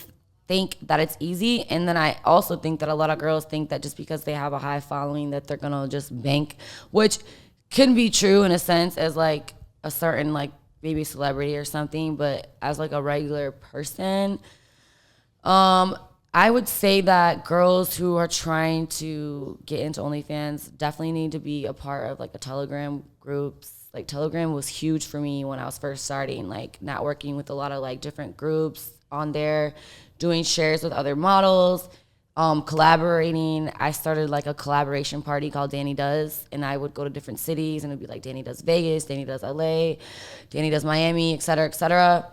that it's easy, and then I also think that a lot of girls think that just because they have a high following that they're gonna just bank, which can be true in a sense as like a certain like maybe celebrity or something, but as like a regular person, I would say that girls who are trying to get into OnlyFans definitely need to be a part of like a Telegram groups. Like Telegram was huge for me when I was first starting, like networking with a lot of like different groups on there, doing shares with other models. collaborating. I started like a collaboration party called Danii Does, and I would go to different cities and it'd be like Danii Does Vegas, Danii Does LA, Danii Does Miami, et cetera, et cetera.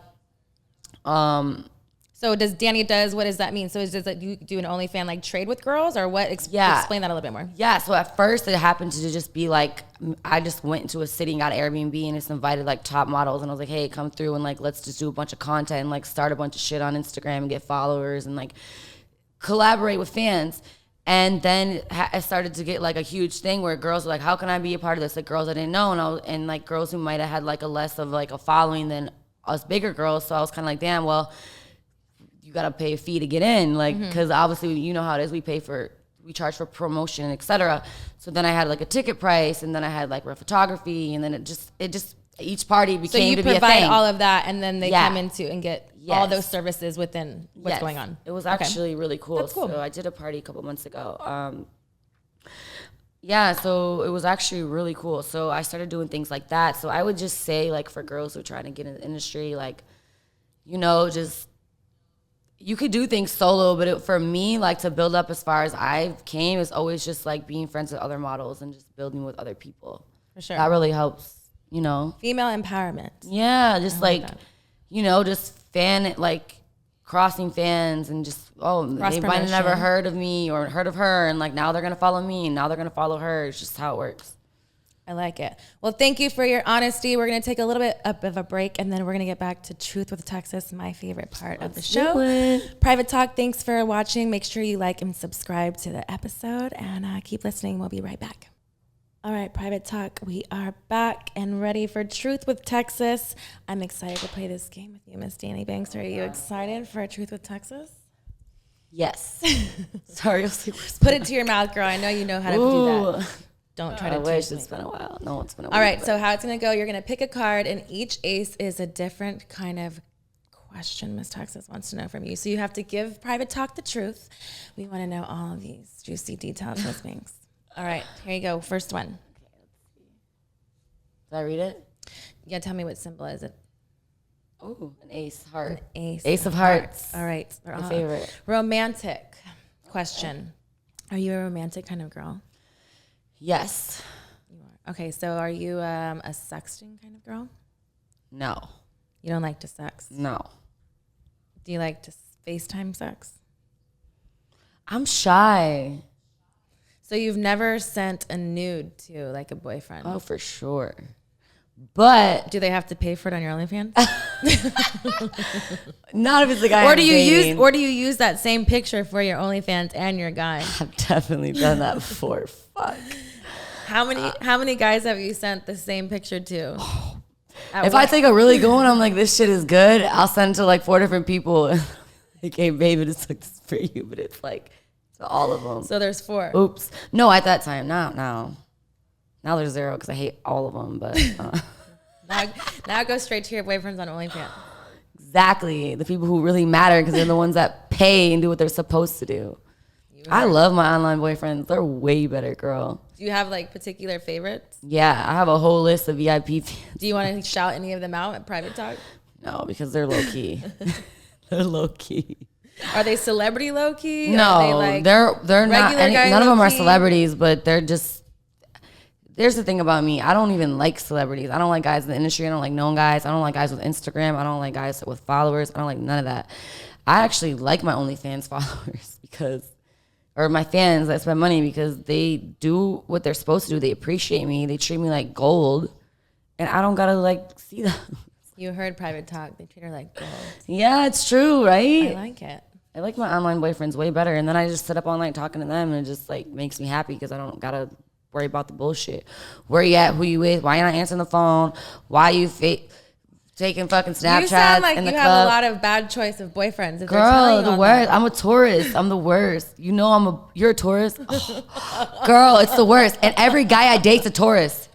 So does Danii Does, what does that mean? So is it that you do an OnlyFans like trade with girls or what? Explain that a little bit more. Yeah, so at first it happened to just be like, I just went into a city and got Airbnb and just invited like top models and I was like, hey, come through and like, let's just do a bunch of content and like start a bunch of shit on Instagram and get followers and like collaborate with fans. And then it started to get like a huge thing where girls were like, how can I be a part of this? Like girls I didn't know and like girls who might have had like a less of like a following than us bigger girls. So I was kind of like, damn, well, you got to pay a fee to get in, like, because obviously you know how it is. We charge for promotion, etc. So then I had like a ticket price, and then I had like photography, and then it just each party became to be a thing. So you provide all of that, and then they come into and get all those services within what's going on. It was actually really cool. That's cool. So I did a party a couple months ago. So it was actually really cool. So I started doing things like that. So I would just say, like, for girls who are trying to get in the industry, like, you know, just you could do things solo, but for me, like, to build up as far as I came is always just like being friends with other models and just building with other people. For sure. That really helps, you know. Female empowerment. Yeah, just like, you know, just crossing fans and just, they might have never heard of me or heard of her, and like now they're going to follow me and now they're going to follow her. It's just how it works. I like it. Well, thank you for your honesty. We're going to take a little bit of a break, and then we're going to get back to Truth with Texas, my favorite part of the show. Private Talk, thanks for watching. Make sure you like and subscribe to the episode, and keep listening. We'll be right back. All right, Private Talk, we are back and ready for Truth with Texas. I'm excited to play this game with you, Miss Danii Banks. Are you excited for Truth with Texas? Yes. Sorry, put it to your mouth, girl. I know you know how to do that. Don't try to wish. It's been a while. No, it's been a while. All right, so how it's going to go, you're going to pick a card, and each ace is a different kind of question Miss Texas wants to know from you. So you have to give Private Talk the truth. We want to know all of these juicy details, Miss Banks. All right, here you go. First one. Okay, let's see. Did I read it? Yeah, tell me what symbol is it. Oh, an ace, heart. An ace. Ace of hearts. All right. My favorite. Romantic question. Are you a romantic kind of girl? Yes. You are. Okay, so are you a sexting kind of girl? No. You don't like to sex? No. Do you like to FaceTime sex? I'm shy. So you've never sent a nude to like a boyfriend? Oh, for sure. But do they have to pay for it on your OnlyFans? Not if it's the guy. Or do you use that same picture for your OnlyFans and your guy? I've definitely done that before. Fuck. How many guys have you sent the same picture to? If I take a really good one, I'm like, this shit is good, I'll send it to like 4 different people. Like, hey, baby, this is for you, but it's like to all of them. So there's 4. Oops. No, at that time, now there's 0 because I hate all of them. But now go straight to your boyfriends on OnlyFans. Exactly, the people who really matter because they're the ones that pay and do what they're supposed to do. I love my online boyfriends. They're way better, girl. Do you have like particular favorites? Yeah, I have a whole list of VIP fans. Do you want to shout any of them out at Private Talk? No, because they're low key. They're low key. Are they celebrity low key? No, they're not. None of them are celebrities, but they're just. There's the thing about me. I don't even like celebrities. I don't like guys in the industry. I don't like known guys. I don't like guys with Instagram. I don't like guys with followers. I don't like none of that. I actually like my OnlyFans followers or my fans that spend money because they do what they're supposed to do. They appreciate me. They treat me like gold, and I don't gotta like see them. You heard Private Talk. They treat her like gold. Yeah, it's true, right? I like it. I like my online boyfriends way better, and then I just sit up all night talking to them, and it just like makes me happy because I don't gotta worry about the bullshit. Where you at? Who you with? Why you not answering the phone? Why you taking fucking Snapchats? You sound like in you the have club? a lot of bad choice of boyfriends. Girl, the worst. I'm a tourist. I'm the worst. You know you're a tourist? Girl, it's the worst. And every guy I date's a tourist.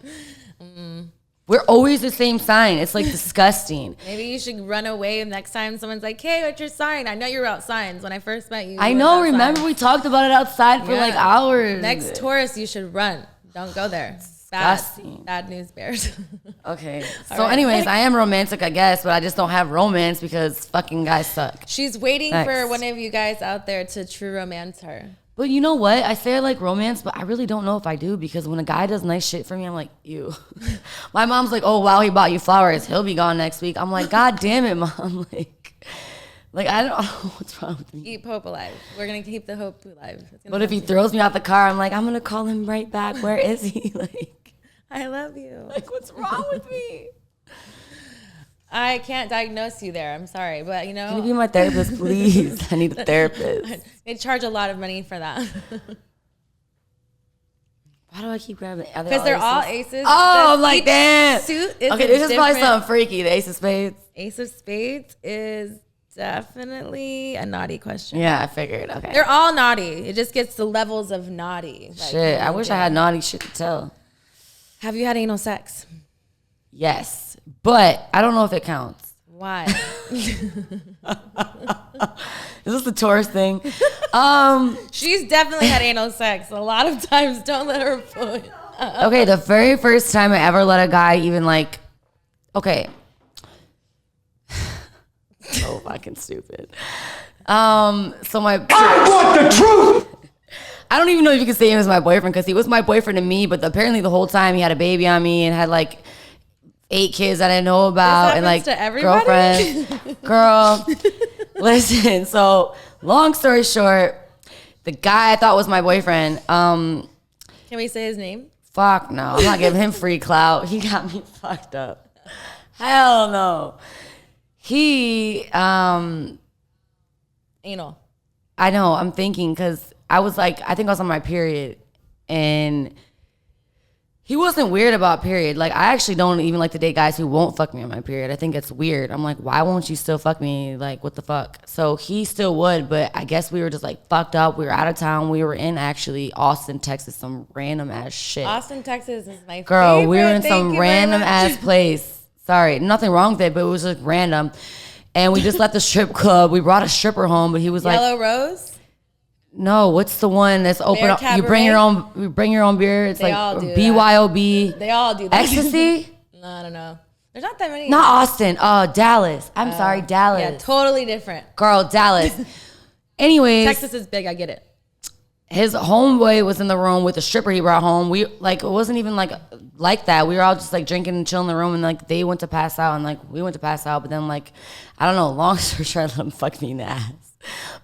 We're always the same sign. It's like disgusting. Maybe you should run away next time someone's like, hey, what's your sign? I know you were out signs. When I first met you. I know. Remember we talked about it outside for like hours. Next tourist, you should run. Don't go there. Bad news bears. Okay. So right. anyways, I am romantic, I guess, but I just don't have romance because fucking guys suck. She's waiting for one of you guys out there to true romance her. But you know what? I say I like romance, but I really don't know if I do because when a guy does nice shit for me, I'm like, ew. My mom's like, oh, wow, he bought you flowers. He'll be gone next week. I'm like, God damn it, Mom. Like I don't know what's wrong with me. Keep hope alive. We're going to keep the hope alive. But if he throws me out the car, I'm like, I'm going to call him right back. Where is he? Like, I love you. Like, what's wrong with me? I can't diagnose you there. I'm sorry. But, you know. Can you be my therapist, please? I need a therapist. They charge a lot of money for that. Why do I keep grabbing? Because they're all aces. Oh, I'm like, damn. Suit is okay, this is probably something freaky. The ace of spades. Ace of spades is definitely a naughty question. Yeah, I figured. Okay. They're all naughty. It just gets the levels of naughty. Like, shit, I wish I had naughty shit to tell. Have you had anal sex? Yes, but I don't know if it counts. Why? Is this the Taurus thing? She's definitely had anal sex a lot of times. Don't let her fool you. Okay, the very first time I ever let a guy even like, okay. So fucking stupid. So my I want the truth. I don't even know if you could say he was my boyfriend because he was my boyfriend to me, but apparently the whole time he had a baby on me and had like 8 kids I didn't know about and like girlfriends. Girl, listen. So long story short, the guy I thought was my boyfriend. Can we say his name? Fuck no, I'm not giving him free clout. He got me fucked up. Hell no. He, anal. I know, I'm thinking because I was like, I think I was on my period and he wasn't weird about period. Like, I actually don't even like to date guys who won't fuck me on my period. I think it's weird. I'm like, why won't you still fuck me? Like, what the fuck? So he still would, but I guess we were just like fucked up. We were out of town. We were in actually Austin, Texas, some random ass shit. Austin, Texas is my Girl, favorite. we were in some random ass place. Sorry, nothing wrong with it, but it was just random. And we just left the strip club. We brought a stripper home, but he was like, Yellow Rose? No, what's the one that's open up? You bring your own beer. It's they like BYOB. They all do that. Ecstasy? No, I don't know. There's not that many. Not Austin. Dallas. I'm sorry, Dallas. Yeah, totally different. Girl, Dallas. Anyways. Texas is big, I get it. His homeboy was in the room with the stripper he brought home. We like it wasn't even like that. We were all just like drinking and chilling in the room, and like they went to pass out, and like we went to pass out. But then like I don't know. Long story short, I let him fuck me in the ass,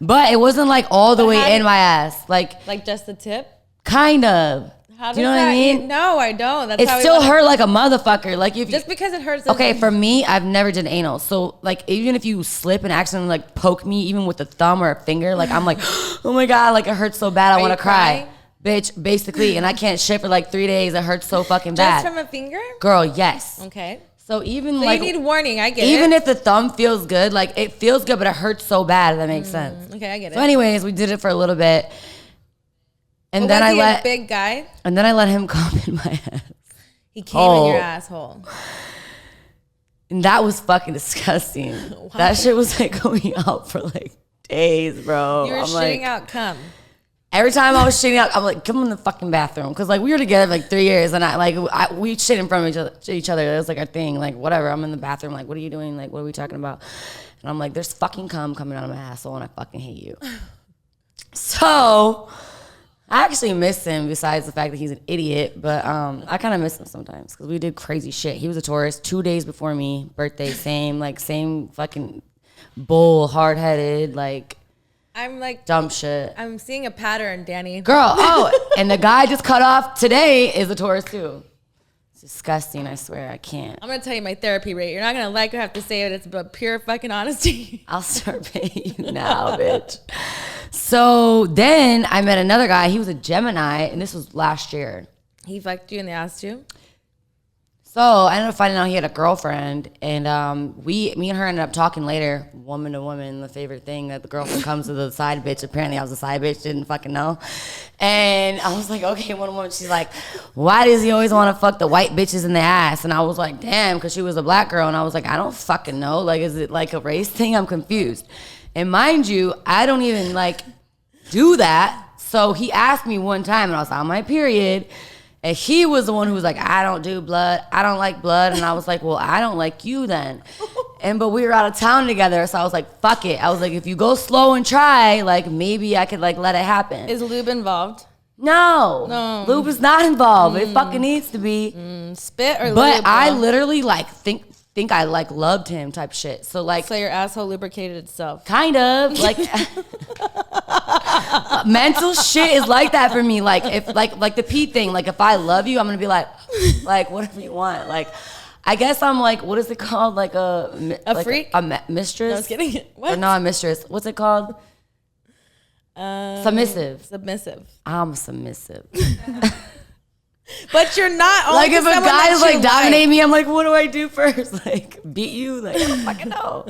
but it wasn't like all the way in my ass. Like just the tip. Kind of. Do you know what I mean? No, I don't. That's it still hurt like a motherfucker. Like if just because it hurts. Okay, for me, I've never done anal. So like even if you slip and accidentally like poke me, even with a thumb or a finger, like I'm like, oh my God, like it hurts so bad, I want to cry. Bitch, basically, and I can't shit for like 3 days. It hurts so fucking bad. Just from a finger? Girl, yes. Okay. So even so like you need warning, I get even if the thumb feels good, like it feels good, but it hurts so bad, if that makes sense. Okay, I get it. So anyways, we did it for a little bit. And then was he a big guy? And then I let him come in my ass. He came in your asshole. And that was fucking disgusting. That shit was like going out for like days, bro. You were shitting out cum. Every time I was shitting out, I'm like, come in the fucking bathroom. Cause like we were together like 3 years and we shit in front of each other. It was like our thing. Like whatever. I'm in the bathroom. Like, what are you doing? Like, what are we talking about? And I'm like, there's fucking cum coming out of my asshole and I fucking hate you. So I actually miss him besides the fact that he's an idiot, but I kind of miss him sometimes because we did crazy shit. He was a Taurus 2 days before me, birthday, same fucking bull, hard-headed, like I'm like dumb shit. I'm seeing a pattern, Danii. Girl, and the guy just cut off today is a Taurus too. It's disgusting, I swear, I can't. I'm going to tell you my therapy rate. You're not going to like or have to say it. It's about pure fucking honesty. I'll start paying you now, bitch. So then I met another guy. He was a Gemini, and this was last year. He fucked you and they asked you? So I ended up finding out he had a girlfriend, and me and her ended up talking later, woman to woman, the favorite thing that the girlfriend comes to the side bitch. Apparently I was a side bitch, didn't fucking know. And I was like, okay, one woman, she's like, why does he always want to fuck the white bitches in the ass? And I was like, damn, because she was a black girl. And I was like, I don't fucking know. Like, is it like a race thing? I'm confused. And mind you, I don't even like do that. So he asked me one time, and I was on my period. And he was the one who was like, I don't do blood. I don't like blood. And I was like, well, I don't like you then. But we were out of town together. So I was like, fuck it. I was like, if you go slow and try, like maybe I could like let it happen. Is lube involved? No. Lube is not involved. It fucking needs to be. Spit or lube? But I literally like think I like loved him type shit. So like. So your asshole lubricated itself. Kind of. Like. Mental shit is like that for me. Like if like the pee thing. Like if I love you, I'm gonna be like whatever you want. Like I guess I'm like, what is it called? Like a freak? A mistress? No, I was kidding. What? Or no, a mistress. What's it called? Submissive. I'm submissive. But you're not. Like if a guy's like dominate me, I'm like, what do I do first? Like beat you? Like I don't fucking know.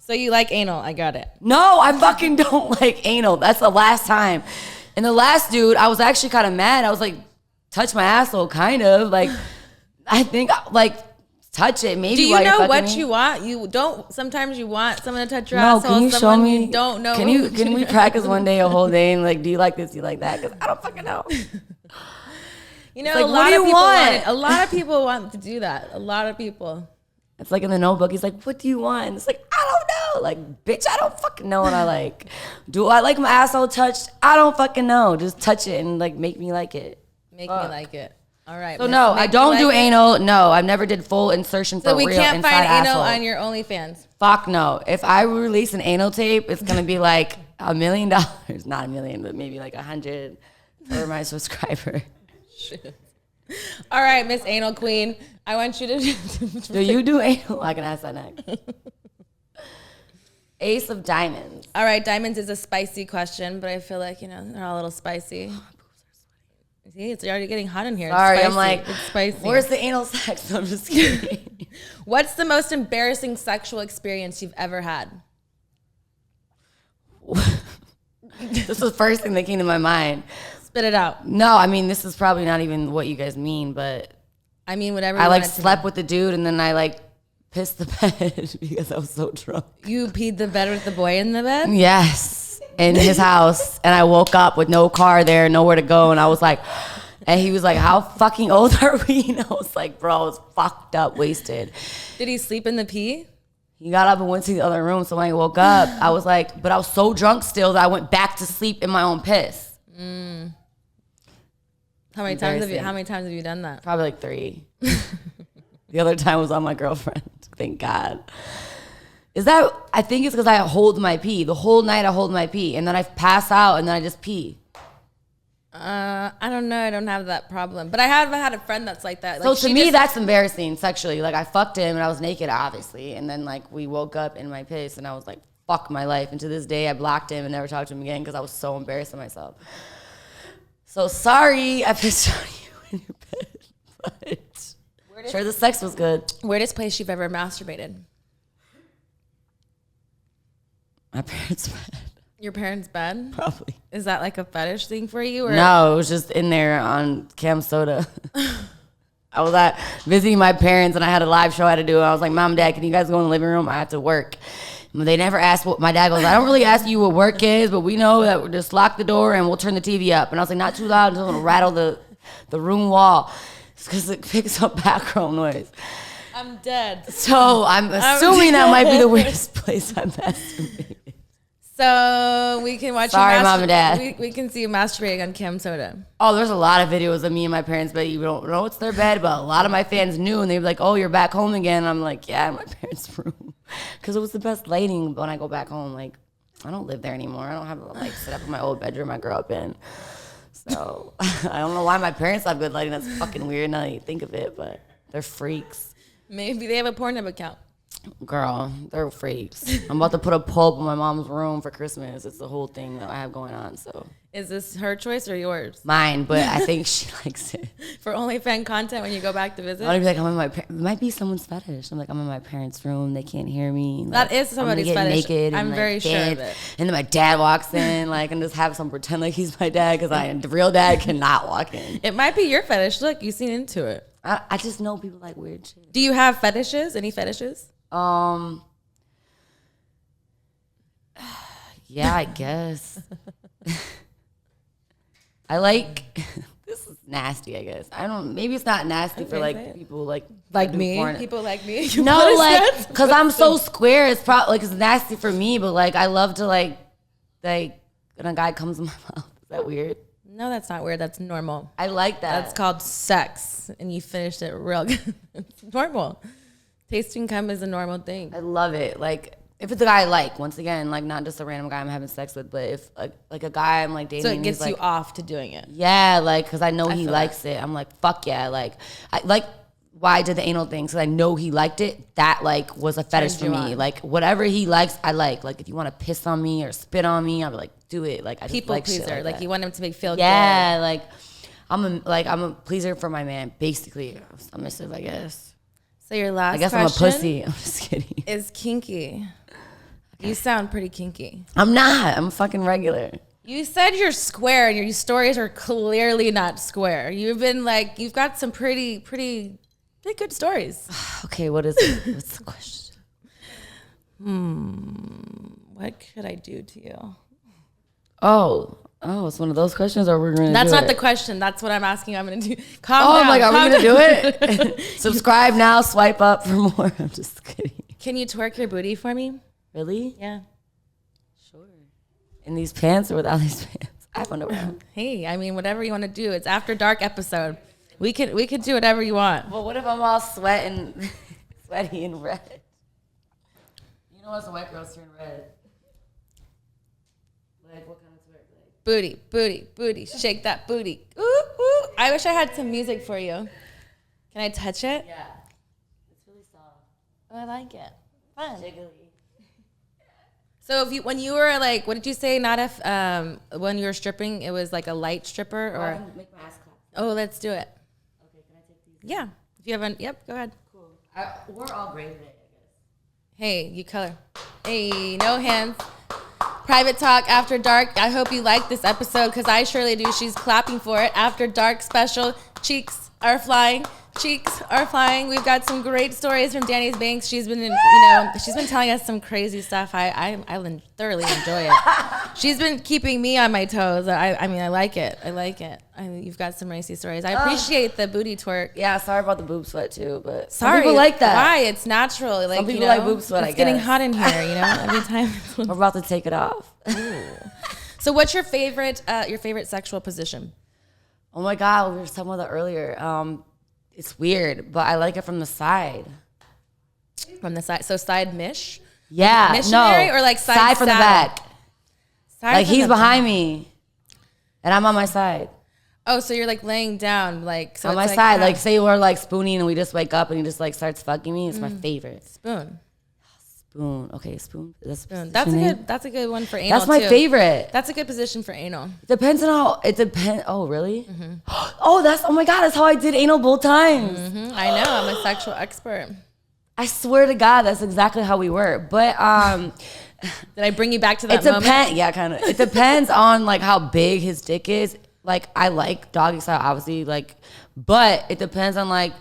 So you like anal? I got it. No, I fucking don't like anal. That's the last time. And the last dude, I was actually kind of mad. I was like, touch my asshole, kind of. Like, I think, like, touch it. Maybe. Do you know what you want? You don't. Sometimes you want someone to touch your asshole. Can you show me? You don't know. Can we practice one day, a whole day, and like, do you like this? Do you like that? Because I don't fucking know. You know, like, a lot what do of you people want? A lot of people want to do that. A lot of people. It's like in the Notebook. He's like, what do you want? And it's like, I don't know. Like, bitch, I don't fucking know what I like. Do I like my asshole touched? I don't fucking know. Just touch it and like make me like it. Make me like it. All right. So no, I don't do anal. No, I've never did full insertion for real. So we can't find anal asshole. on your OnlyFans. Fuck no. If I release an anal tape, it's gonna be like $1 million. Not $1 million, but maybe like 100 for my subscriber. Shit. All right, Miss Anal Queen. I want you to. Do you do anal? I can ask that next. Ace of Diamonds. All right, diamonds is a spicy question, but I feel like they're all a little spicy. See, it's already getting hot in here. Sorry, it's I'm like, it's spicy. Where's the anal sex? I'm just kidding. What's the most embarrassing sexual experience you've ever had? This was the first thing that came to my mind. Spit it out. No, I mean, this is probably not even what you guys mean, but I mean, whatever. I like slept with the dude and then I like pissed the bed because I was so drunk. You peed the bed with the boy in the bed? Yes, in his house. And I woke up with no car there, nowhere to go. And I was like, and he was like, how fucking old are we? And I was like, bro, I was fucked up, wasted. Did he sleep in the pee? He got up and went to the other room. So when I woke up, I was like, but I was so drunk still that I went back to sleep in my own piss. How many times have you done that? Probably like 3. The other time was on my girlfriend. Thank God. I think it's because I hold my pee. The whole night I hold my pee. And then I pass out and then I just pee. I don't know. I don't have that problem. But I have had a friend that's like that. So to me, that's embarrassing sexually. Like I fucked him and I was naked, obviously. And then like we woke up in my piss and I was like, fuck my life. And to this day, I blocked him and never talked to him again because I was so embarrassed of myself. So sorry I pissed on you in your bed. But sure, the sex was good. Weirdest place you've ever masturbated? My parents' bed. Your parents' bed? Probably. Is that like a fetish thing for you? Or? No, it was just in there on Cam Soda. I was visiting my parents and I had a live show I had to do. I was like, Mom, Dad, can you guys go in the living room? I have to work. They never asked what my dad goes, I don't really ask you what work is, but we know that we'll just lock the door and we'll turn the TV up. And I was like, not too loud, just gonna rattle the room wall. It's because it picks up background noise. I'm dead. So I'm assuming that might be the weirdest place I masturbated. So we can watch Sorry, you Mom and Dad. We can see you masturbating on Cam Soda. Oh, there's a lot of videos of me and my parents' bed. You don't know it's their bed, but a lot of my fans knew, and they'd be like, oh, you're back home again. And I'm like, yeah, in my parents' room. Because it was the best lighting when I go back home. Like, I don't live there anymore. I don't have a light set up in my old bedroom I grew up in. So I don't know why my parents have good lighting. That's fucking weird now that you think of it, but they're freaks. Maybe they have a Pornhub account. Girl, they're freaks. I'm about to put a pulp in my mom's room for Christmas. It's the whole thing that I have going on. So is this her choice or yours? Mine, but I think she likes it. For OnlyFans content when you go back to visit? I'll be like, it might be someone's fetish. I'm like, I'm in my parents' room. They can't hear me. Like, that is somebody's fetish. Naked I'm and, very sure of it. And then my dad walks in, like, and just have some pretend like he's my dad because the real dad cannot walk in. It might be your fetish. Look, you seen into it. I just know people like weird shit. Do you have fetishes? Any fetishes? Yeah, I guess. I like this is nasty, I guess. I don't maybe it's not nasty for like people like me. Porn. People like me. No, like because I'm so square. It's probably like it's nasty for me, but like I love to like when a guy comes in my mouth. Is that weird? No, that's not weird. That's normal. I like that. That's called sex, and you finished it real good. It's normal. Tasting cum is a normal thing. I love it. Like if it's a guy I like, once again, like not just a random guy I'm having sex with, but if like a guy I'm like dating, So it gets like, you off to doing it. Yeah, like because I know he feel likes it. I'm like, fuck yeah. Like I like why I did the anal thing because I know he liked it. That like was a fetish for me. on. Like whatever he likes, I like. Like if you want to piss on me or spit on me, I'll be like, do it. Like I just People like pleaser. shit Like that. you want him to make feel good. Yeah, like I'm a pleaser for my man. Basically, submissive, I guess. So your last I guess question I'm a pussy. I'm just kidding. is kinky. Okay. You sound pretty kinky. I'm not. I'm fucking regular. You said you're square and your stories are clearly not square. You've got some pretty good stories. Okay, what is it? What's the question? What could I do to you? Oh, it's one of those questions, or we're gonna. That's do not it? the question. That's what I'm asking. I'm gonna do. Calm Oh down. my god, calm we're gonna do down. it. Subscribe now. Swipe up for more. I'm just kidding. Can you twerk your booty for me? Really? Yeah. Sure. In these pants or without these pants? I have underwear. Hey, I mean, whatever you want to do. It's after dark episode. We could do whatever you want. Well, what if I'm all sweaty and red? You know what's a white girl's turn red? Like what kind of twerk? Like Booty, booty, booty. Shake that booty. Ooh, ooh. I wish I had some music for you. Can I touch it? yeah, it's really soft, Oh, I like it. Fun. jiggly. So when you were like, what did you say? Not if when you were stripping, it was like a light stripper, I or can make my ass clap. oh, let's do it. Okay, can I take these? Yeah. If you haven't, yep, go ahead. Cool. We're all gray today, I guess. Hey, you color. Hey, no hands. Private talk after dark. I hope you like this episode because I surely do. She's clapping for it. After dark special. Cheeks are flying. Cheeks are flying. We've got some great stories from Danii Banks. She's been, she's been telling us some crazy stuff. I thoroughly enjoy it. She's been keeping me on my toes. I mean, I like it. You've got some racy stories. I appreciate the booty twerk. Yeah, sorry about the boob sweat too, but Sorry, some people like that. Why? It's natural. Like, Some people like boob sweat, It's I getting guess. hot in here, every time. We're about to take it off. So what's your favorite sexual position? Oh my god, we were talking about that earlier. It's weird, but I like it from the side. From the side. So side mish? Yeah, Missionary no, or like side from the saddle? back. Side Like from he's the behind me, and I'm on my side. Oh, so you're like laying down, like so On it's my side, that. like say we're like spooning and we just wake up and he just like starts fucking me. It's my favorite. spoon. Spoon. Okay, spoon. That's Spoon. That's a good one for anal. That's my too. favorite. That's a good position for anal. Depends on how it depends. Oh, really? Mm-hmm. Oh my god, that's how I did anal both times. I know. I'm a sexual expert. I swear to God, that's exactly how we were. But Did I bring you back to that it moment? depends. Yeah, kind of. It depends on like how big his dick is. Like I like doggy style, obviously. Like, but it depends on like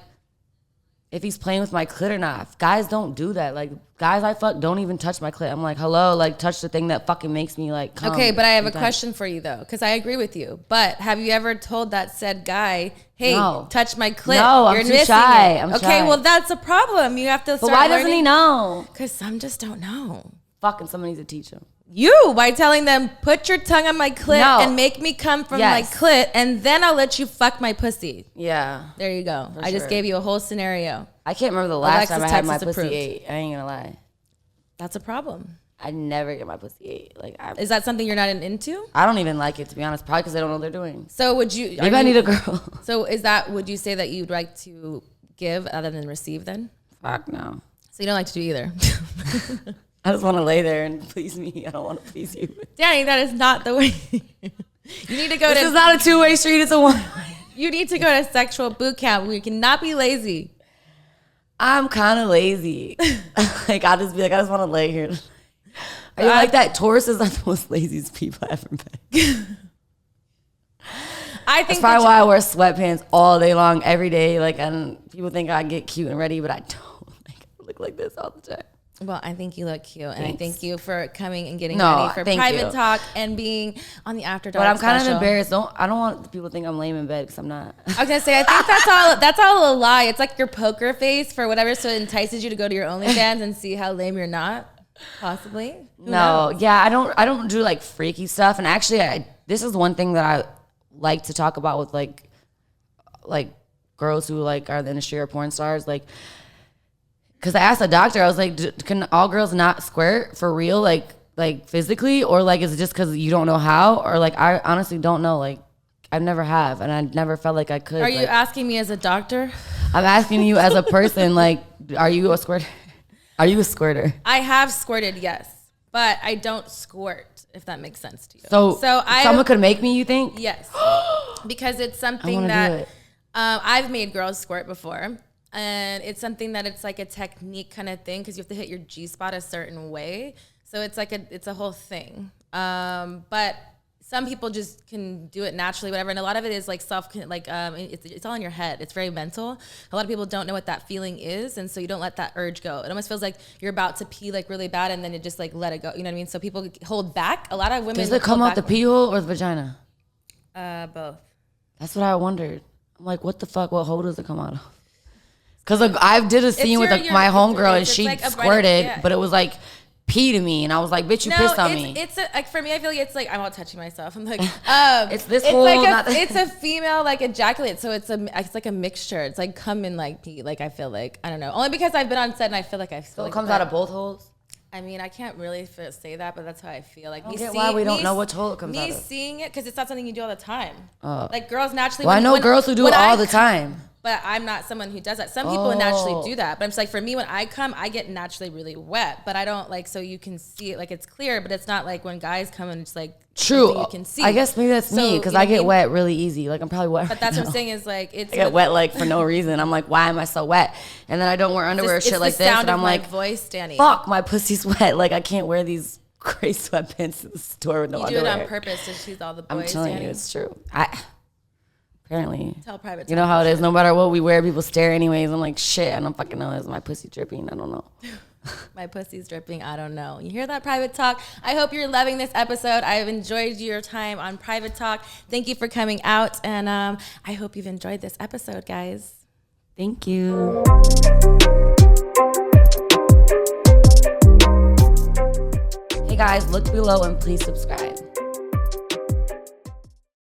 if he's playing with my clit or not. Guys don't do that. Like guys I fuck don't even touch my clit. I'm like, hello, like touch the thing that fucking makes me like come. Okay, but I have a sometimes. question for you though, because I agree with you. But have you ever told that said guy, "Hey, No. touch my clit"? No, I'm You're too missing shy. it. I'm okay, shy. well that's a problem. You have to. But why doesn't he know? Because some just don't know. Fucking someone needs to teach him. You by telling them put your tongue on my clit No. and make me come from Yes. my clit, and then I'll let you fuck my pussy. Yeah. There you go. I just sure. gave you a whole scenario. I can't remember the last Alexis time I had my Texas pussy approved. ate. I ain't gonna lie. That's a problem. I never get my pussy ate. Like Is that something you're not into? I don't even like it, to be honest. Probably because they don't know what they're doing. So would you? Maybe I need a girl. So would you say that you'd like to give other than receive then? Fuck no. So you don't like to do either. I just want to lay there and please me. I don't want to please you. Danny, that is not the way. You need to go This to. is not a two-way street. It's a one-way. You need to go to sexual boot camp. We cannot be lazy. I'm kind of lazy. Like I'll just be like, I just want to lay here. Are you like that? Taurus is like the most laziest people I ever met. I think That's probably why I wear sweatpants all day long, every day. Like, and people think I get cute and ready, but I don't. Like, I look like this all the time. Well, I think you look cute, and Thanks. I thank you for coming and getting ready for private talk and being on the After Dark. But I'm kind special. of embarrassed. I don't want people to think I'm lame in bed because I'm not. I was gonna say, I think that's all a lie. It's like your poker face for whatever, so it entices you to go to your OnlyFans and see how lame you're not. Possibly. Who knows? Yeah, I don't do like freaky stuff. And actually, this is one thing that I like to talk about with like girls who like are in the industry or porn stars, like. Because I asked the doctor, I was like, can all girls not squirt for real, like physically? Or like, is it just because you don't know how? Or like, I honestly don't know. Like, I never have. And I never felt like I could. Are you asking me as a doctor? I'm asking you as a person, like, are you a squirter? Are you a squirter? I have squirted, yes. But I don't squirt, if that makes sense to you. So someone could make me, you think? Yes. Because it's something do that it. I've made girls squirt before. And it's something that it's like a technique kind of thing because you have to hit your G-spot a certain way. So it's like it's a whole thing. But some people just can do it naturally, whatever. And a lot of it is like it's all in your head. It's very mental. A lot of people don't know what that feeling is. And so you don't let that urge go. It almost feels like you're about to pee like really bad and then you just like let it go. You know what I mean? So people hold back. A lot of women. Does it come out the pee hole or the vagina? Both. That's what I wondered. I'm like, what the fuck? What hole does it come out of? Because like, I did a scene with my homegirl and she like squirted, but it was like pee to me. And I was like, bitch, you pissed on me. It's like, for me, I feel like it's like, I'm not touching myself. I'm like, it's this whole, like it's a female like ejaculate. So it's like a mixture. It's like come in like pee. Like I feel like, I don't know. Only because I've been on set and I feel like So it comes out of both holes? I mean, I can't really say that, but that's how I feel. Like, why we don't know which hole it comes out of. Me seeing it, because it's not something you do all the time. Like girls naturally. Well, I know girls who do it all the time. But I'm not someone who does that. Some people naturally do that. But I'm just like, for me, when I come, I get naturally really wet. But I don't like, so you can see it, like it's clear, but it's not like when guys come and it's like, true. You can see. I guess maybe that's me, because I get wet really easy. Like I'm probably wet. But that's what I'm saying is like, I get wet like for no reason. I'm like, why am I so wet? And then I don't wear underwear or shit like this. And I'm like, voice, Danii. Fuck, my pussy's wet. Like I can't wear these gray sweatpants to the store with no underwear. You do it on purpose to choose all the boys. I'm telling Danii. you, it's true. Apparently. Tell private. You know how it is. No matter what we wear, people stare anyways. I'm like, shit, I don't fucking know. Is my pussy dripping? I don't know. My pussy's dripping. I don't know. You hear that, Private Talk? I hope you're loving this episode. I've enjoyed your time on Private Talk. Thank you for coming out. And I hope you've enjoyed this episode, guys. Thank you. Hey guys, look below and please subscribe.